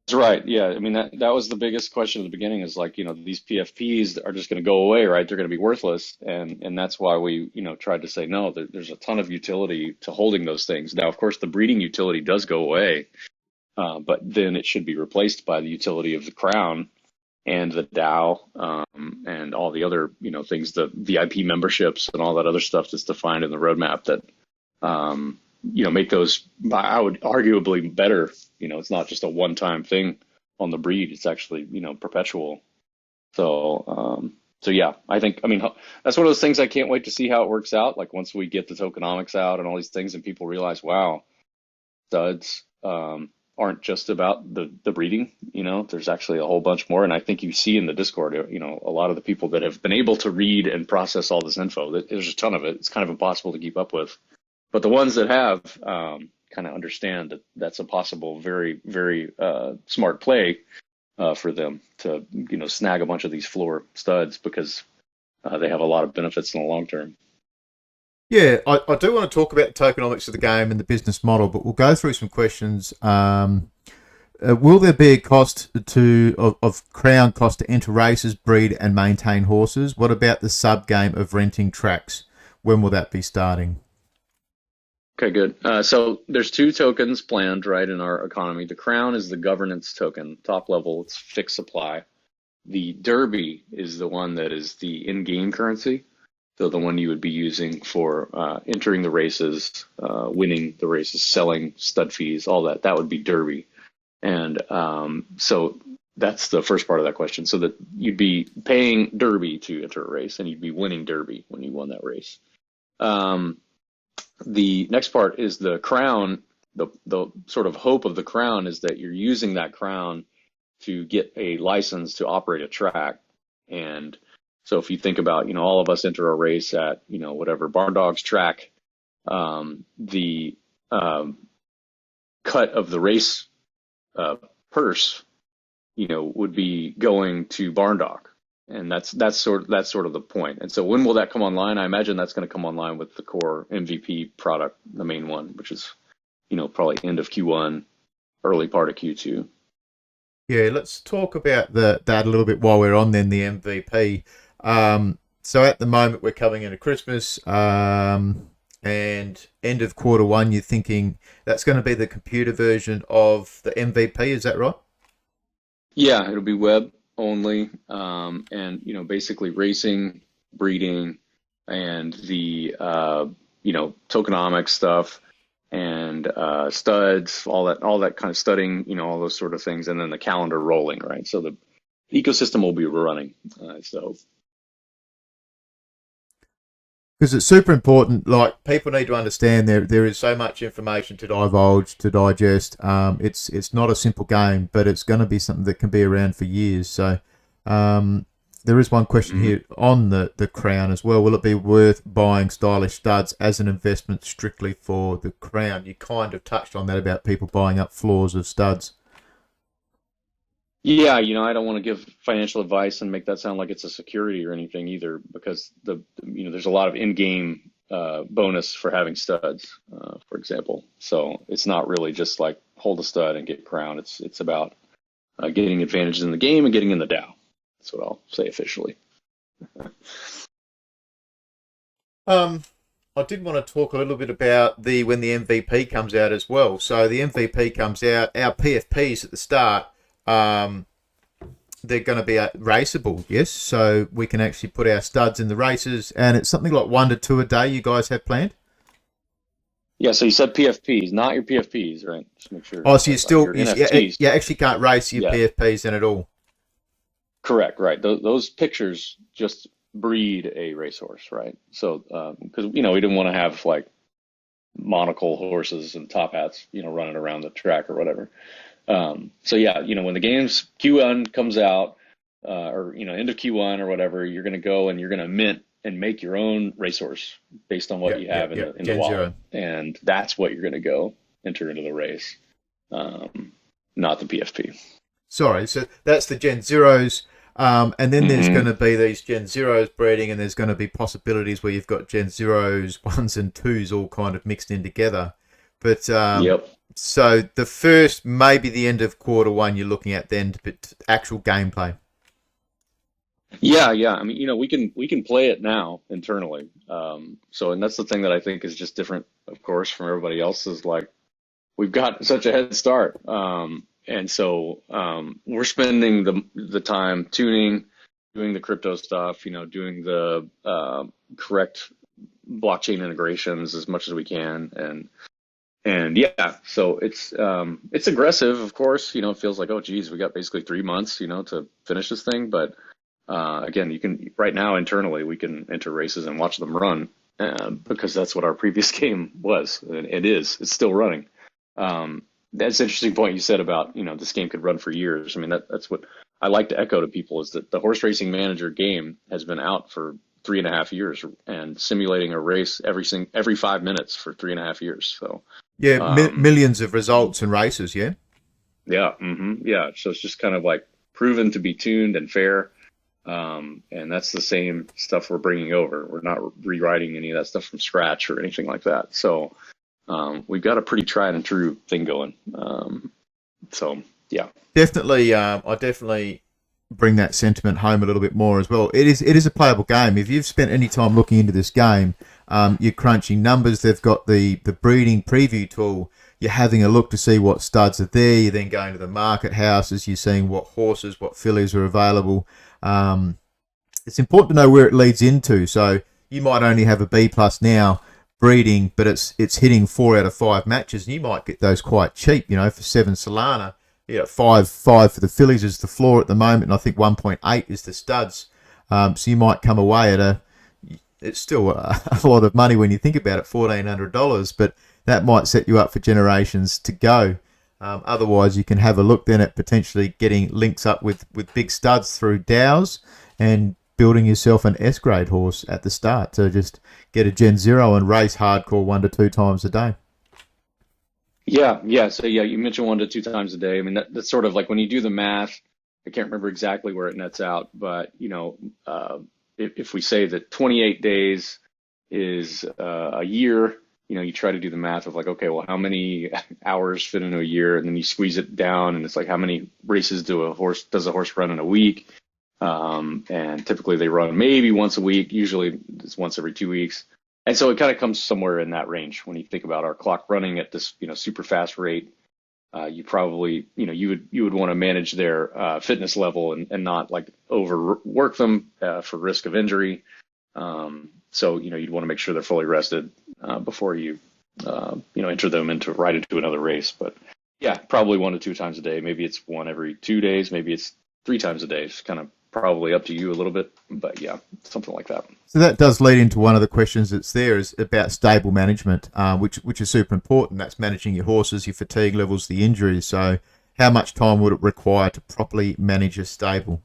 That's right. Yeah. I mean, that was the biggest question at the beginning is like, these PFPs are just going to go away, right? They're going to be worthless. And that's why we, tried to say, no, there's a ton of utility to holding those things. Now, of course, the breeding utility does go away, but then it should be replaced by the utility of the crown and the DAO, and all the other, things, the VIP memberships and all that other stuff that's defined in the roadmap that, make those, I would arguably better. It's not just a one-time thing on the breed. It's actually, perpetual. So yeah, I mean, that's one of those things I can't wait to see how it works out. Like once we get the tokenomics out and all these things and people realize, wow, studs aren't just about the breeding, there's actually a whole bunch more. And I think you see in the Discord, a lot of the people that have been able to read and process all this info, there's a ton of it. It's kind of impossible to keep up with. But the ones that have kind of understand that that's a possible, very, very smart play for them to, snag a bunch of these floor studs because they have a lot of benefits in the long term. Yeah, I do want to talk about the tokenomics of the game and the business model, but we'll go through some questions. Will there be a cost of crown cost to enter races, breed, and maintain horses? What about the sub game of renting tracks? When will that be starting? Okay, good. So there's two tokens planned, right, in our economy. The crown is the governance token, top level, it's fixed supply. The derby is the one that is the in-game currency. So the one you would be using for entering the races, winning the races, selling stud fees, all that. That would be derby. And so that's the first part of that question. So that you'd be paying derby to enter a race, and you'd be winning derby when you won that race. The next part is the crown. The sort of hope of the crown is that you're using that crown to get a license to operate a track. And so if you think about, all of us enter a race at, whatever barndog's track, the cut of the race purse, would be going to barndog. And that's sort of the point. And so when will that come online? I imagine that's going to come online with the core MVP product, the main one, which is, probably end of Q1, early part of Q2. Yeah, let's talk about that a little bit while we're on then the MVP. So at the moment we're coming into Christmas, and end of Q1, you're thinking that's going to be the computer version of the MVP, is that right? Yeah, it'll be web only, and basically racing, breeding, and the tokenomics stuff, and studs, all that kind of studying, all those sort of things, and then the calendar rolling, right? So the ecosystem will be running. Because it's super important. Like people need to understand there is so much information to divulge, to digest. It's not a simple game, but it's going to be something that can be around for years. So there is one question here on the crown as well. Will it be worth buying stylish studs as an investment strictly for the crown? You kind of touched on that about people buying up floors of studs. Yeah, I don't want to give financial advice and make that sound like it's a security or anything either, because there's a lot of in-game bonus for having studs, for example. So it's not really just like hold a stud and get crown. It's about getting advantages in the game and getting in the DAO. That's what I'll say officially. I did want to talk a little bit about when the MVP comes out as well. So the MVP comes out, our PFPs at the start. They're going to be raceable, yes. So we can actually put our studs in the races, and it's something like 1 to 2 a day. You guys have planned? Yeah. So you said PFPs, not your PFPs, right? Just make sure. Oh, so you actually can't race your PFPs then at all. Correct. Right. Those pictures just breed a racehorse, right? So because we didn't want to have like monocle horses and top hats, running around the track or whatever. So yeah, when the game's Q1 comes out, or end of Q1 or whatever, you're going to go and you're going to mint and make your own racehorse based on what Yep, you yep, have in yep. the Gen wallet, Zero. and that's what you're going to go enter into the race, not the PFP. Sorry, so that's the Gen Zeros. And then there's going Hmm. to be these Gen Zeros breeding, and there's going to be possibilities where you've got Gen Zeros, ones and twos all kind of mixed in together. But Yep. so the first, maybe the end of quarter 1, you're looking at then actual gameplay. Yeah, yeah. I mean, we can play it now internally. So, and that's the thing that I think is just different, of course, from everybody else, is like we've got such a head start. And so we're spending the time tuning, doing the crypto stuff, doing the correct blockchain integrations as much as we can, and yeah, so it's aggressive, of course. It feels like, oh geez, we got basically 3 months, to finish this thing. But again, you can right now internally we can enter races and watch them run, because that's what our previous game was, and it is. It's still running. That's an interesting point you said about, this game could run for years. I mean, that's what I like to echo to people, is that the Horse Racing Manager game has been out for 3.5 years and simulating a race every 5 minutes for 3.5 years. So Yeah, um, millions of results and races. Yeah. yeah, yeah. So it's just kind of like proven to be tuned and fair. And that's the same stuff we're bringing over. We're not rewriting any of that stuff from scratch or anything like that. So we've got a pretty tried and true thing going. So yeah. Definitely, I definitely bring that sentiment home a little bit more as well. It is a playable game. If you've spent any time looking into this game, you're crunching numbers. They've got the breeding preview tool. You're having a look to see what studs are there. You're then going to the market houses. You're seeing what horses, what fillies are available. Um, it's important to know where it leads into. So you might only have a B plus now breeding, but it's hitting 4 out of 5 matches, and you might get those quite cheap. For 7 Solana, yeah, five for the fillies is the floor at the moment, and I think 1.8 is the studs. So you might come away at it's still a lot of money when you think about it, $1,400, but that might set you up for generations to go. Otherwise, you can have a look then at potentially getting links up with big studs through DAOs and building yourself an S grade horse at the start to just get a Gen Zero and race hardcore 1 to 2 times a day. Yeah, yeah. So yeah, you mentioned 1 to 2 times a day. I mean, that's sort of like when you do the math. I can't remember exactly where it nets out, but if we say that 28 days is a year, you try to do the math of like, okay, well, how many hours fit into a year, and then you squeeze it down, and it's like, how many races does a horse run in a week? And typically they run maybe once a week. Usually it's once every 2 weeks. And so it kind of comes somewhere in that range when you think about our clock running at this, super fast rate. You probably, you would want to manage their fitness level and not like overwork them for risk of injury. So, you'd want to make sure they're fully rested before you, enter them right into another race. But yeah, probably 1 to 2 times a day. Maybe it's one every 2 days. Maybe it's 3 times a day. It's kind of probably up to you a little bit, but yeah, something like that. So that does lead into one of the questions that's there is about stable management, which is super important. That's managing your horses, your fatigue levels, the injuries. So how much time would it require to properly manage a stable?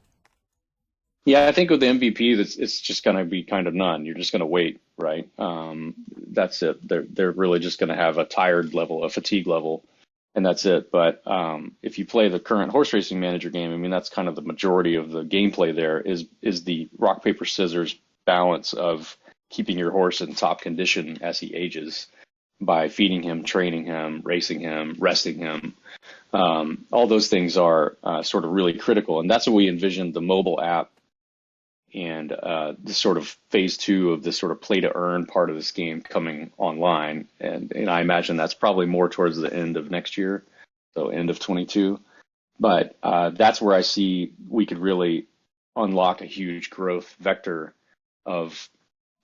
Yeah, I think with the MVP, it's just going to be kind of none. You're just going to wait, right? That's it. They're really just going to have a tired level, a fatigue level, and that's it. But if you play the current horse racing manager game, I mean, that's kind of the majority of the gameplay. There is the rock paper scissors balance of keeping your horse in top condition as he ages by feeding him, training him, racing him, resting him. All those things are sort of really critical, and that's what we envisioned the mobile app and this sort of phase 2 of this sort of play to earn part of this game coming online. And I imagine that's probably more towards the end of next year, so end of 22. But that's where I see we could really unlock a huge growth vector of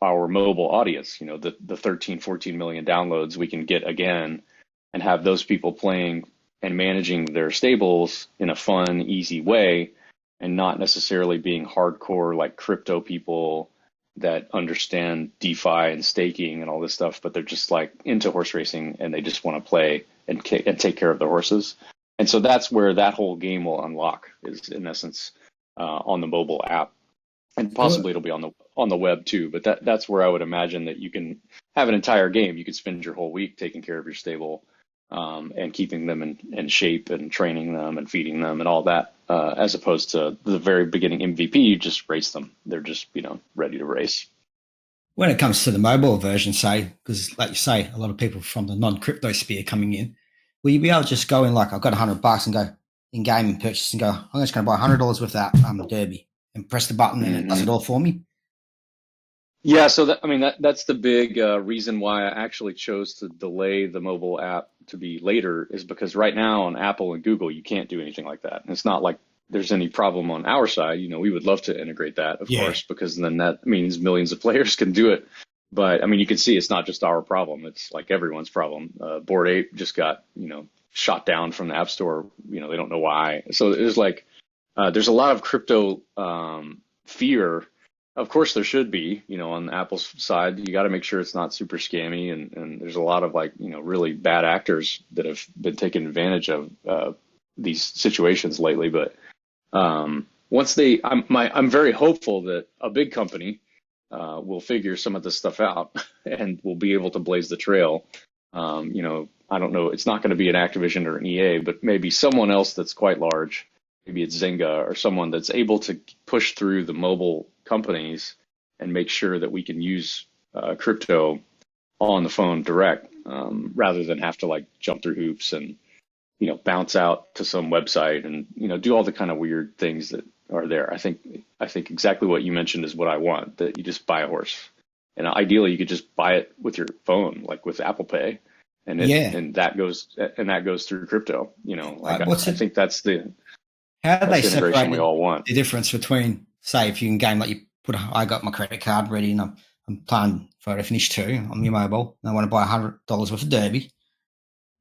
our mobile audience, the 13, 14 million downloads we can get again, and have those people playing and managing their stables in a fun, easy way, and not necessarily being hardcore like crypto people that understand DeFi and staking and all this stuff, but they're just like into horse racing and they just want to play and take care of their horses. And so that's where that whole game will unlock, is in essence on the mobile app, and possibly it'll be on the web too. But that's where I would imagine that you can have an entire game. You could spend your whole week taking care of your stable and keeping them in shape and training them and feeding them and all that, as opposed to the very beginning MVP. You just race them; they're just ready to race. When it comes to the mobile version, say, because like you say, a lot of people from the non-crypto sphere coming in, will you be able to just go in like, I've got $100 and go in game and purchase and go, I'm just going to buy $100 with that Derby and press the button and it does it all for me? Yeah, so that's the big reason why I actually chose to delay the mobile app to be later, is because right now on Apple and Google you can't do anything like that. And it's not like there's any problem on our side. We would love to integrate that, of course, because then that means millions of players can do it. But you can see it's not just our problem; it's like everyone's problem. Bored Ape just got shot down from the App Store. They don't know why. So there's there's a lot of crypto fear. Of course, there should be, on Apple's side. You got to make sure it's not super scammy, and there's a lot of really bad actors that have been taking advantage of these situations lately. But once I'm very hopeful that a big company will figure some of this stuff out and will be able to blaze the trail. I don't know. It's not going to be an Activision or an EA, but maybe someone else that's quite large. Maybe it's Zynga or someone that's able to push through the mobile companies and make sure that we can use crypto on the phone direct, rather than have to jump through hoops and bounce out to some website and do all the kind of weird things that are there. I think exactly what you mentioned is what I want, that you just buy a horse, and ideally you could just buy it with your phone, like with Apple Pay, and that goes through crypto. I think that's the how do they separate we all want. The difference between, say, if you can game I got my credit card ready and I'm playing Photo Finish 2 on your mobile and I want to buy $100 worth of Derby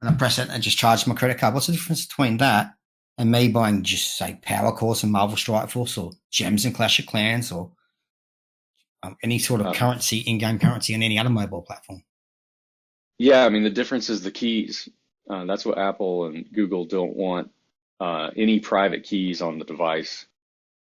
and I press it and just charge my credit card. What's the difference between that and me buying just, say, Power Course and Marvel Strike Force or Gems and Clash of Clans or any sort of currency, in-game currency on any other mobile platform? Yeah, the difference is the keys. That's what Apple and Google don't want. Any private keys on the device.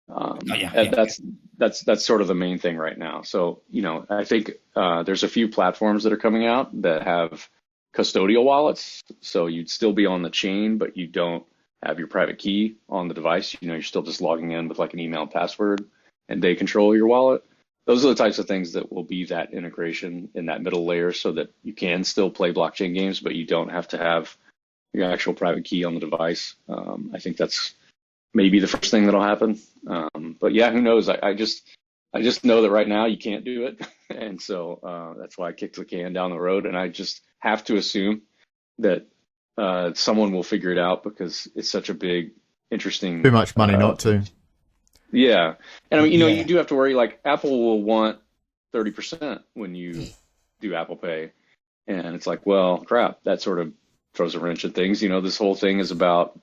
That's sort of the main thing right now. So, I think there's a few platforms that are coming out that have custodial wallets. So you'd still be on the chain, but you don't have your private key on the device. You're still just logging in with an email and password, and they control your wallet. Those are the types of things that will be that integration in that middle layer, so that you can still play blockchain games, but you don't have to have your actual private key on the device. I think that's maybe the first thing that'll happen. But yeah, who knows? I just know that right now you can't do it. And so that's why I kicked the can down the road. And I just have to assume that someone will figure it out, because it's such a big, interesting... Too much money not to. Yeah. And you do have to worry, Apple will want 30% when you do Apple Pay. And it's well, crap, that sort of throws a wrench at things. This whole thing is about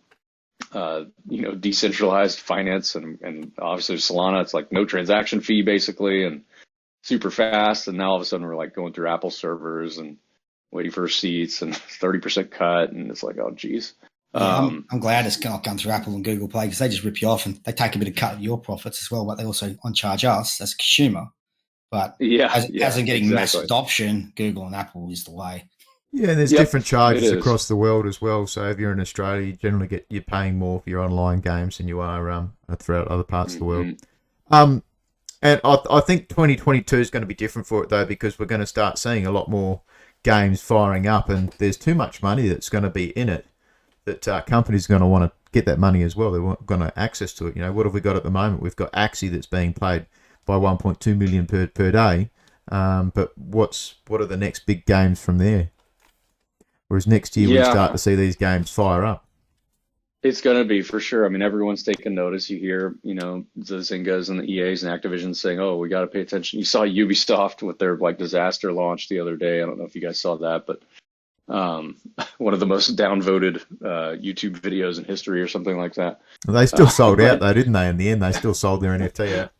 decentralized finance, and obviously Solana, it's no transaction fee basically, and super fast. And now all of a sudden we're going through Apple servers and waiting for receipts and 30% cut, and it's oh geez. I'm glad it's not gone through Apple and Google Play, because they just rip you off and they take a bit of cut of your profits as well, but they also on-charge us as a consumer. But as in getting mass adoption, Google and Apple is the way. Yeah, there's different charges across the world as well. So if you're in Australia, you generally you're paying more for your online games than you are throughout other parts of the world. And I think 2022 is going to be different for it, though, because we're going to start seeing a lot more games firing up, and there's too much money that's going to be in it that companies are going to want to get that money as well. They're going to access to it. What have we got at the moment? We've got Axie that's being played by 1.2 million per day. But what are the next big games from there? Whereas next year we start to see these games fire up. It's going to be, for sure. Everyone's taking notice. You hear, the Zyngas and the EAs and Activision saying, "Oh, we got to pay attention." You saw Ubisoft with their disaster launch the other day. I don't know if you guys saw that, but one of the most downvoted YouTube videos in history, or something like that. Well, they still sold out though, didn't they? In the end, they still sold their NFT out.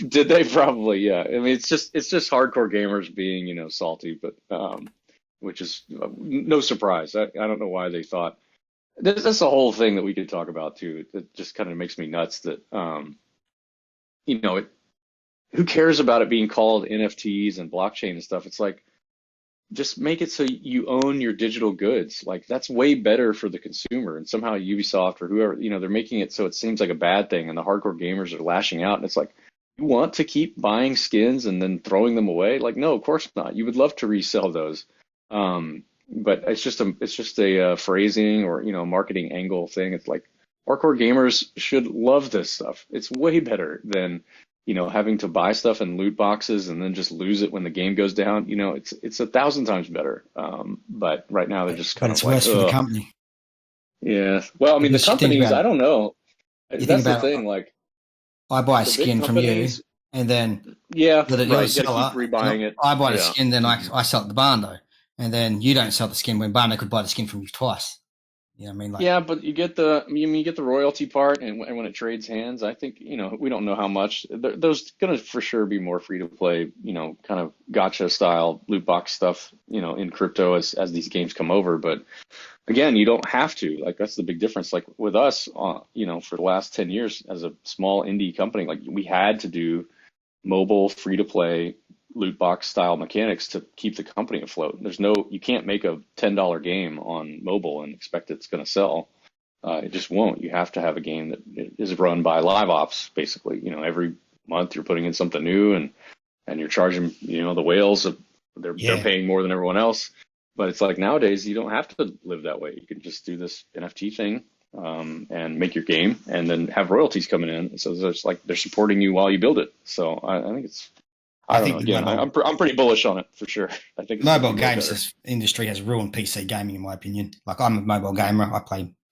Did they? Probably, yeah. It's just hardcore gamers being, salty, but which is no surprise. I don't know why they thought That's a whole thing that we could talk about too. It just kind of makes me nuts that, you know, who cares about it being called NFTs and blockchain and stuff? It's like, just make it so you own your digital goods. Like that's way better for the consumer. And somehow Ubisoft or whoever, they're making it so it seems like a bad thing, and the hardcore gamers are lashing out. And it's like, you want to keep buying skins and then throwing them away? Like, no, of course not. You would love to resell those. But it's just a phrasing or marketing angle thing. It's like hardcore gamers should love this stuff. It's way better than having to buy stuff in loot boxes and then just lose it when the game goes down. It's 1,000 times better. But right now they're just But kind of it's like, worse for the ugh. company. Yeah. Well, I mean, the Because you think companies, about I it. don't know. You think That's the about thing. Like I buy a the big skin from you, companies, and then yeah, you're the right. You got to keep seller. rebuying it. I buy the Yeah. skin, then Mhm. I sell it to Barndo, and then you don't sell the skin when Barndo could buy the skin from you twice. You know what I mean? Like, Yeah, but you get the royalty part, and when it trades hands, I think we don't know how much. There's gonna for sure be more free to play, kind of gotcha style loot box stuff, in crypto as these games come over. But again, you don't have to. Like that's the big difference. Like with us, for the last 10 years as a small indie company, like we had to do mobile free to play loot box style mechanics to keep the company afloat. You can't make a $10 game on mobile and expect it's going to sell. It just won't. You have to have a game that is run by live ops, basically. Every month you're putting in something new, and you're charging, the whales. They're yeah, paying more than everyone else. But it's like nowadays you don't have to live that way. You can just do this NFT thing, and make your game, and then have royalties coming in. So it's like they're supporting you while you build it. So I think I I don't know. think the Again, I'm pretty bullish on it for sure. I think it's mobile gonna be way games better. industry has ruined PC gaming, in my opinion. Like, I'm a mobile gamer.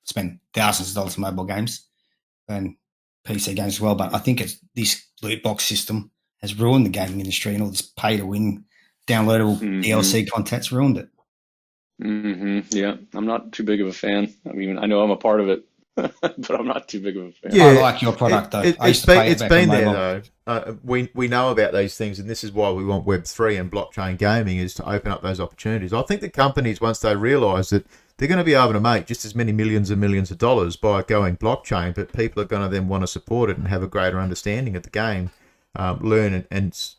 Spend thousands of dollars on mobile games and PC games as well. But I think this loot box system has ruined the gaming industry, and all this pay to win downloadable Hmm. DLC content's ruined it. Yeah, I'm not too big of a fan. I mean, I know I'm a part of it, but I'm not too big of a fan. I Yeah, like your product though. I it's used to play it it's back on been there mobile. though. We know about these things, and this is why we want Web3 and blockchain gaming is to open up those opportunities. I think the companies, once they realise that they're going to be able to make just as many millions and millions of dollars by going blockchain, but people are going to then want to support it and have a greater understanding of the game, learn and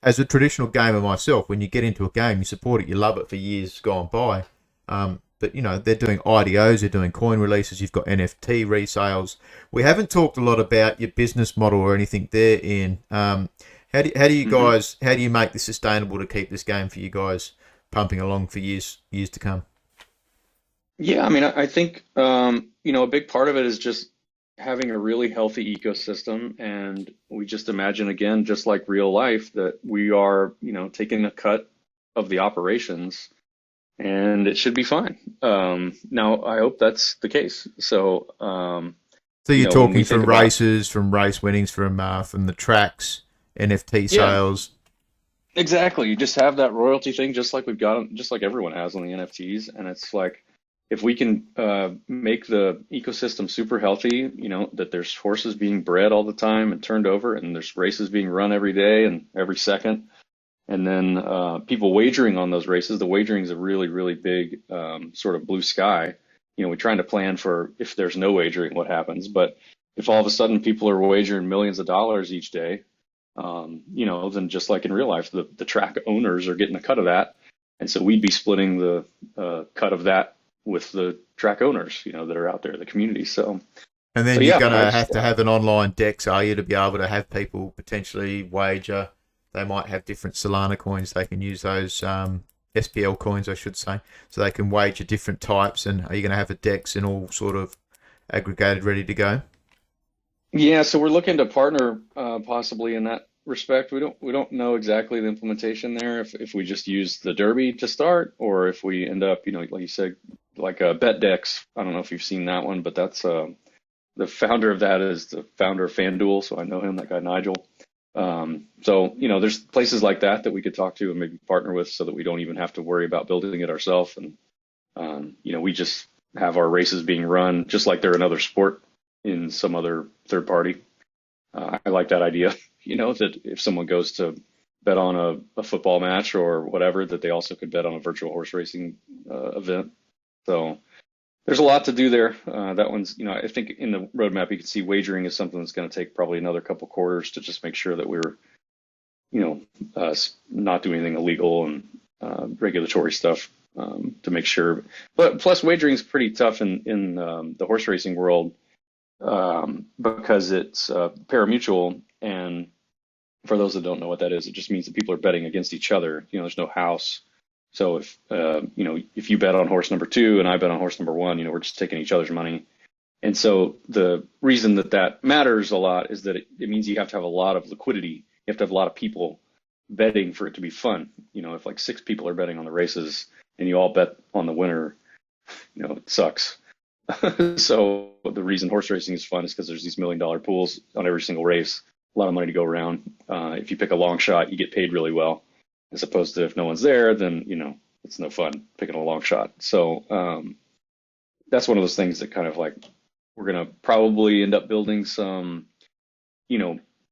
as a traditional gamer myself, when you get into a game, you support it, you love it for years gone by. But they're doing IDOs, they're doing coin releases. You've got NFT resales. We haven't talked a lot about your business model or anything there, Ian. Hmm. How do you make this sustainable to keep this game for you guys pumping along for years to come? Yeah, I mean, I think a big part of it is just having a really healthy ecosystem, and we just imagine again, just like real life, that we are, taking a cut of the operations, and it should be fine. Now, I hope that's the case. So, So you're when we talking think from about, races, from race winnings, from the tracks, NFT yeah, sales. exactly. You just have that royalty thing, just like we've got, just like everyone has on the NFTs, and it's like if we can make the ecosystem super healthy, that there's horses being bred all the time and turned over, and there's races being run every day and every second, and then people wagering on those races. The wagering is a really, really big sort of blue sky. We're trying to plan for if there's no wagering, what happens. But if all of a sudden people are wagering millions of dollars each day, then just like in real life, the track owners are getting a cut of that. And so we'd be splitting the cut of that with the track owners, that are out there, the community. And So then you're yeah, going I to just, have an online DEX, are you, to be able to have people potentially wager? They might have different Solana coins. They can use those SPL coins, I should say, so they can wager different types. And are you going to have a DEX and all sort of aggregated, ready to go? yeah, so we're looking to partner possibly in that respect. We don't know exactly the implementation there. If we just use the Derby to start, or if we end up, like you said, like a BetDex. I don't know if you've seen that one, but that's the founder of that is the founder of FanDuel, so I know him, that guy Nigel. So there's places like that that we could talk to and maybe partner with, so that we don't even have to worry about building it ourselves, and we just have our races being run just like they're another sport in some other third party. I like that idea, that if someone goes to bet on a football match or whatever, that they also could bet on a virtual horse racing event. So There's a lot to do there. That one's, I think in the roadmap you can see wagering is something that's going to take probably another couple quarters to just make sure that we're, not doing anything illegal and regulatory stuff to make sure. But plus, wagering is pretty tough in the horse racing world because it's parimutuel, and for those that don't know what that is, it just means that people are betting against each other. There's no house. So if you bet on horse number 2 and I bet on horse number 1, we're just taking each other's money. And so the reason that matters a lot is that it means you have to have a lot of liquidity. You have to have a lot of people betting for it to be fun. If like 6 people are betting on the races and you all bet on the winner, it sucks. So the reason horse racing is fun is because there's these $1 million pools on every single race, a lot of money to go around. If you pick a long shot, you get paid really well. As opposed to if no one's there, then, it's no fun picking a long shot. So that's one of those things that kind of like we're going to probably end up building some,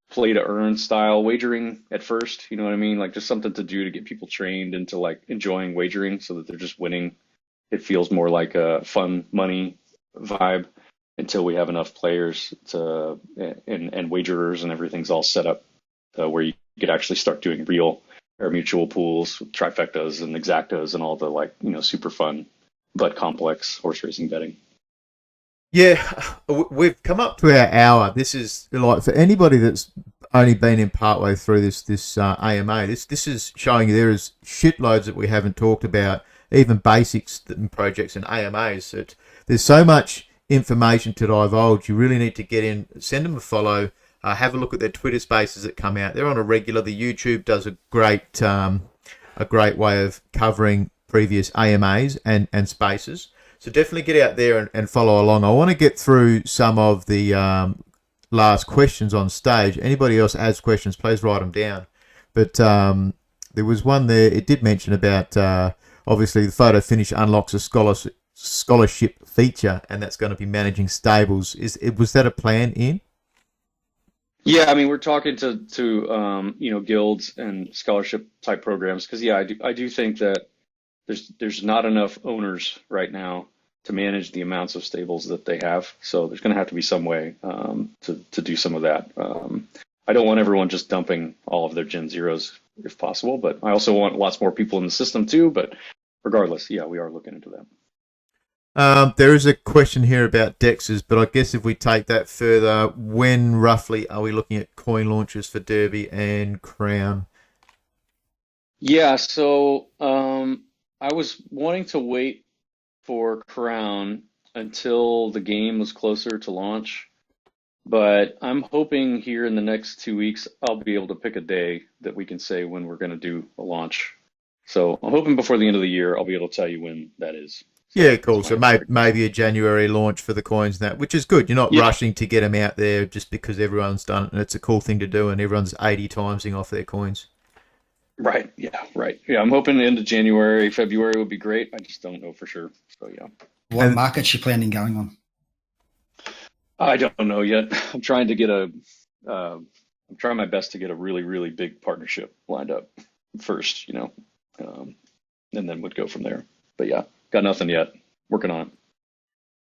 play to earn style wagering at first. You know what I mean? Like just something to do to get people trained into like enjoying wagering so that they're just winning. It feels more like a fun money vibe until we have enough players and wagerers and everything's all set up where you could actually start doing real or mutual pools with trifectas and exactas and all the super fun but complex horse racing betting. Yeah, we've come up to our hour. This is like for anybody that's only been in partway through this AMA. This is showing you there is shitloads that we haven't talked about, even basics and projects and AMAs. That there's so much information to divulge. You really need to get in, send them a follow. Have a look at their Twitter spaces that come out. They're on a regular. The YouTube does a great way of covering previous AMAs and spaces. So definitely get out there and follow along. I want to get through some of the last questions on stage. Anybody else has questions, please write them down. But there was one there. It did mention about obviously the photo finish unlocks a scholarship feature, and that's going to be managing stables. Was that a plan, Ian? Yeah, I mean, we're talking to guilds and scholarship type programs because I do think that there's not enough owners right now to manage the amounts of stables that they have. So there's going to have to be some way to do some of that. I don't want everyone just dumping all of their Gen Zeros if possible, but I also want lots more people in the system too. But regardless, yeah, we are looking into that. There is a question here about DEXs, but I guess if we take that further, when roughly are we looking at coin launches for Derby and Crown? Yeah, so I was wanting to wait for Crown until the game was closer to launch, but I'm hoping here in the next 2 weeks I'll be able to pick a day that we can say when we're going to do a launch. So I'm hoping before the end of the year I'll be able to tell you when that is. Yeah, cool. So maybe a January launch for the coins and that, which is good. You're not rushing to get them out there just because everyone's done it, and it's a cool thing to do, and everyone's 80 timesing off their coins. Right. Yeah. Right. Yeah. I'm hoping the end of January, February would be great. I just don't know for sure. So yeah. What market's you planning going on? I don't know yet. I'm trying my best to get a really, really big partnership lined up first, and then would go from there. But yeah. Got nothing yet. Working on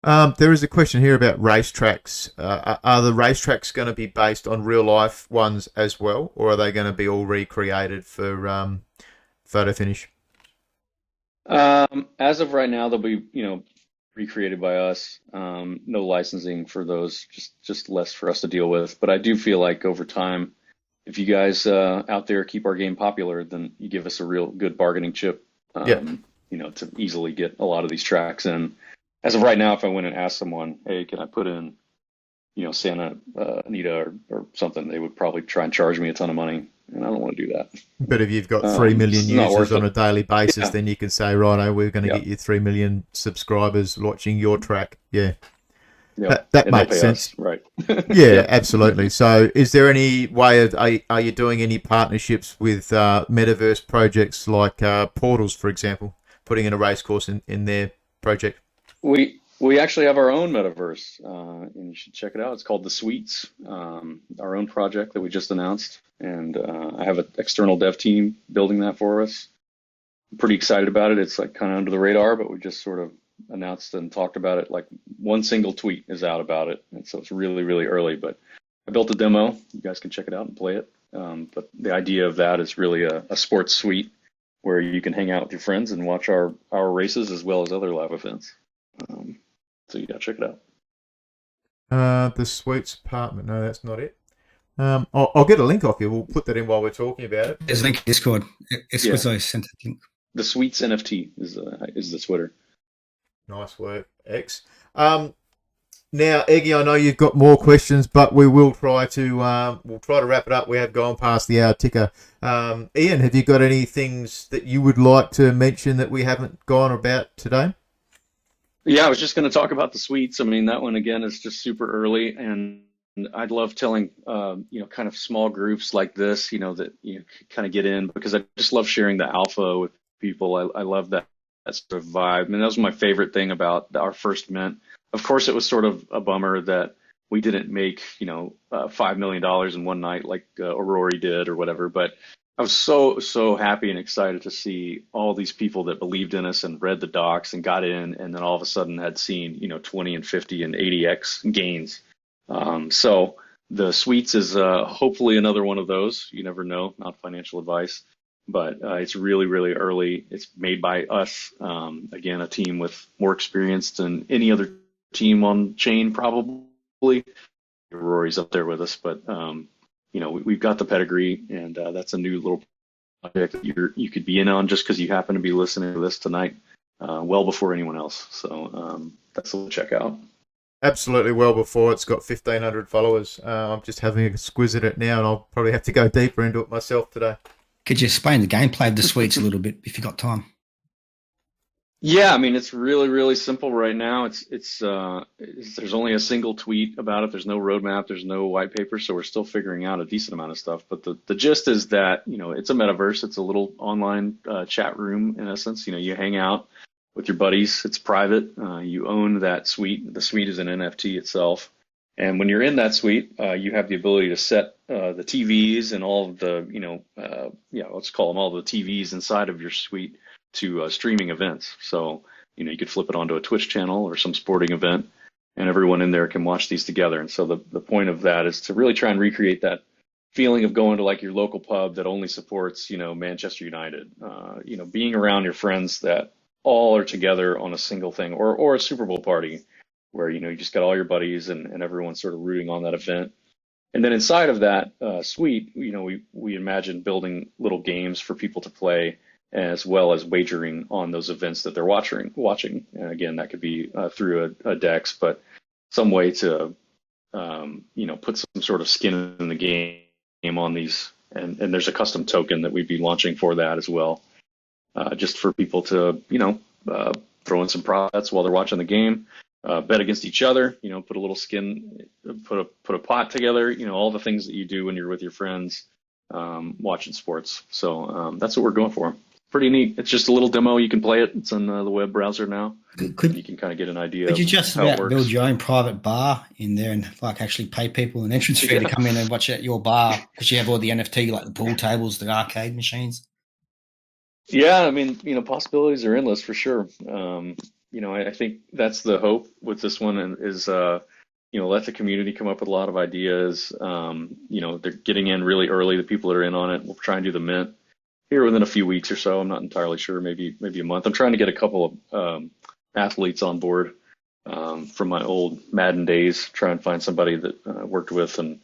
it. There is a question here about racetracks. Are the racetracks going to be based on real life ones as well, or are they going to be all recreated for photo finish? As of right now, they'll be recreated by us. No licensing for those, just less for us to deal with. But I do feel like over time, if you guys out there keep our game popular, then you give us a real good bargaining chip. To easily get a lot of these tracks in. As of right now, if I went and asked someone, hey, can I put in, Santa Anita or something, they would probably try and charge me a ton of money, and I don't want to do that. But if you've got 3 million users on a daily basis, then you can say, righto, we're going to get you 3 million subscribers watching your track. Yeah. Yep. That makes sense. Us, right. Yeah, absolutely. So is there any way of, are you doing any partnerships with metaverse projects like Portals, for example, putting in a race course in their project? We actually have our own metaverse, and you should check it out. It's called The Suites, our own project that we just announced. And I have an external dev team building that for us. I'm pretty excited about it. It's like kind of under the radar, but we just sort of announced and talked about it. Like one single tweet is out about it, and so it's really, really early. But I built a demo. You guys can check it out and play it. But the idea of that is really a sports suite where you can hang out with your friends and watch our races as well as other live events. So you gotta check it out. The Suites apartment. No, that's not it. I'll get a link off you. We'll put that in while we're talking about it. There's a link in Discord. Esquizo sent a link. The Suites NFT is the Twitter. Nice work, X. Now, Eggy, I know you've got more questions, but we will try to wrap it up. We have gone past the hour ticker. Ian, have you got any things that you would like to mention that we haven't gone about today? Yeah, I was just going to talk about the suites. I mean, that one again is just super early, and I'd love telling kind of small groups like this, that kind of get in, because I just love sharing the alpha with people. I love that sort of vibe. I mean, that was my favorite thing about our first mint. Of course, it was sort of a bummer that we didn't make, $5 million in one night like Aurora did or whatever. But I was so happy and excited to see all these people that believed in us and read the docs and got in, and then all of a sudden had seen, 20 and 50 and 80x gains. So the suites is hopefully another one of those. You never know, not financial advice. But it's really, really early. It's made by us, again, a team with more experience than any other team on chain, probably. Rory's up there with us, but we've got the pedigree, and that's a new little project that you could be in on just because you happen to be listening to this tonight, well before anyone else. So that's a little check out. Absolutely, well before. It's got 1,500 followers. I'm just having a squiz at it now, and I'll probably have to go deeper into it myself today. Could you explain the gameplay of the suites a little bit if you got time? Yeah, I mean, it's really, really simple right now. It's there's only a single tweet about it. There's no roadmap. There's no white paper. So we're still figuring out a decent amount of stuff. But the gist is that, it's a metaverse. It's a little online chat room in essence. You hang out with your buddies. It's private. You own that suite. The suite is an NFT itself. And when you're in that suite, you have the ability to set the TVs and all of the, let's call them all the TVs inside of your suite to streaming events. So, you could flip it onto a Twitch channel or some sporting event, and everyone in there can watch these together. And so the point of that is to really try and recreate that feeling of going to like your local pub that only supports, Manchester United, being around your friends that all are together on a single thing, or a Super Bowl party where, you just got all your buddies and everyone's sort of rooting on that event. And then inside of that suite, we imagine building little games for people to play, as well as wagering on those events that they're watching. And again, that could be through a DEX, but some way to, put some sort of skin in the game on these. And there's a custom token that we'd be launching for that as well, just for people to, throw in some profits while they're watching the game, bet against each other, put a little skin, put a pot together, all the things that you do when you're with your friends watching sports. So that's what we're going for. Pretty neat. It's just a little demo. You can play it. It's on the web browser now. You can kind of get an idea. Could you just about build your own private bar in there and like actually pay people an entrance fee to come in and watch at your bar because you have all the NFT, like the pool tables, the arcade machines? Yeah, I mean, possibilities are endless for sure. I think that's the hope with this one, and is let the community come up with a lot of ideas. They're getting in really early. The people that are in on it, we'll try and do the mint here within a few weeks or so. I'm not entirely sure, maybe a month. I'm trying to get a couple of athletes on board from my old Madden days. Try and find somebody that I worked with and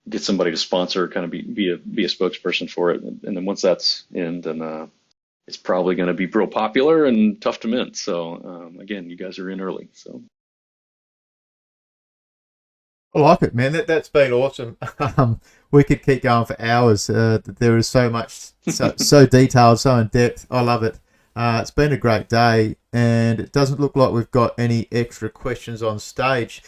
get somebody to sponsor, kind of be a spokesperson for it. And then once that's in, then it's probably going to be real popular and tough to mint. So again, you guys are in early. So I like it, man. That's been awesome. We could keep going for hours. There is so much, so detailed, so in depth. I love it. It's been a great day, and it doesn't look like we've got any extra questions on stage.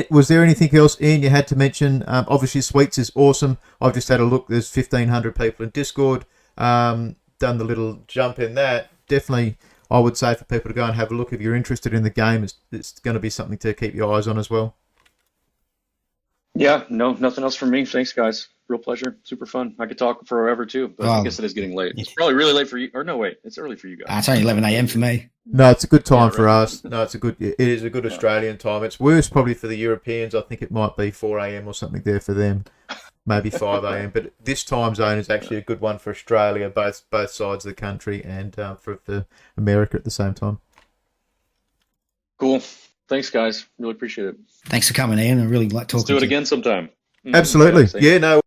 Was there anything else, Ian, you had to mention? Obviously, Suites is awesome. I've just had a look. There's 1,500 people in Discord. Done the little jump in that. Definitely, I would say for people to go and have a look if you're interested in the game. It's going to be something to keep your eyes on as well. Yeah, no, nothing else from me. Thanks, guys. Real pleasure. Super fun. I could talk forever too, but I Oh, guess it is getting late. yeah. It's probably really late for you. Or no, wait, it's early for you guys. It's only 11 a.m. for me. No, it's a good time Yeah, for right. us. No, it is a good Australian time. It's worse probably for the Europeans. I think it might be 4 a.m. or something there for them, maybe 5 a.m. But this time zone is actually a good one for Australia, both sides of the country, and for America at the same time. Cool. Thanks, guys. Really appreciate it. Thanks for coming in. I really like talking Let's do it to you. again sometime. Absolutely. Same. Yeah, no.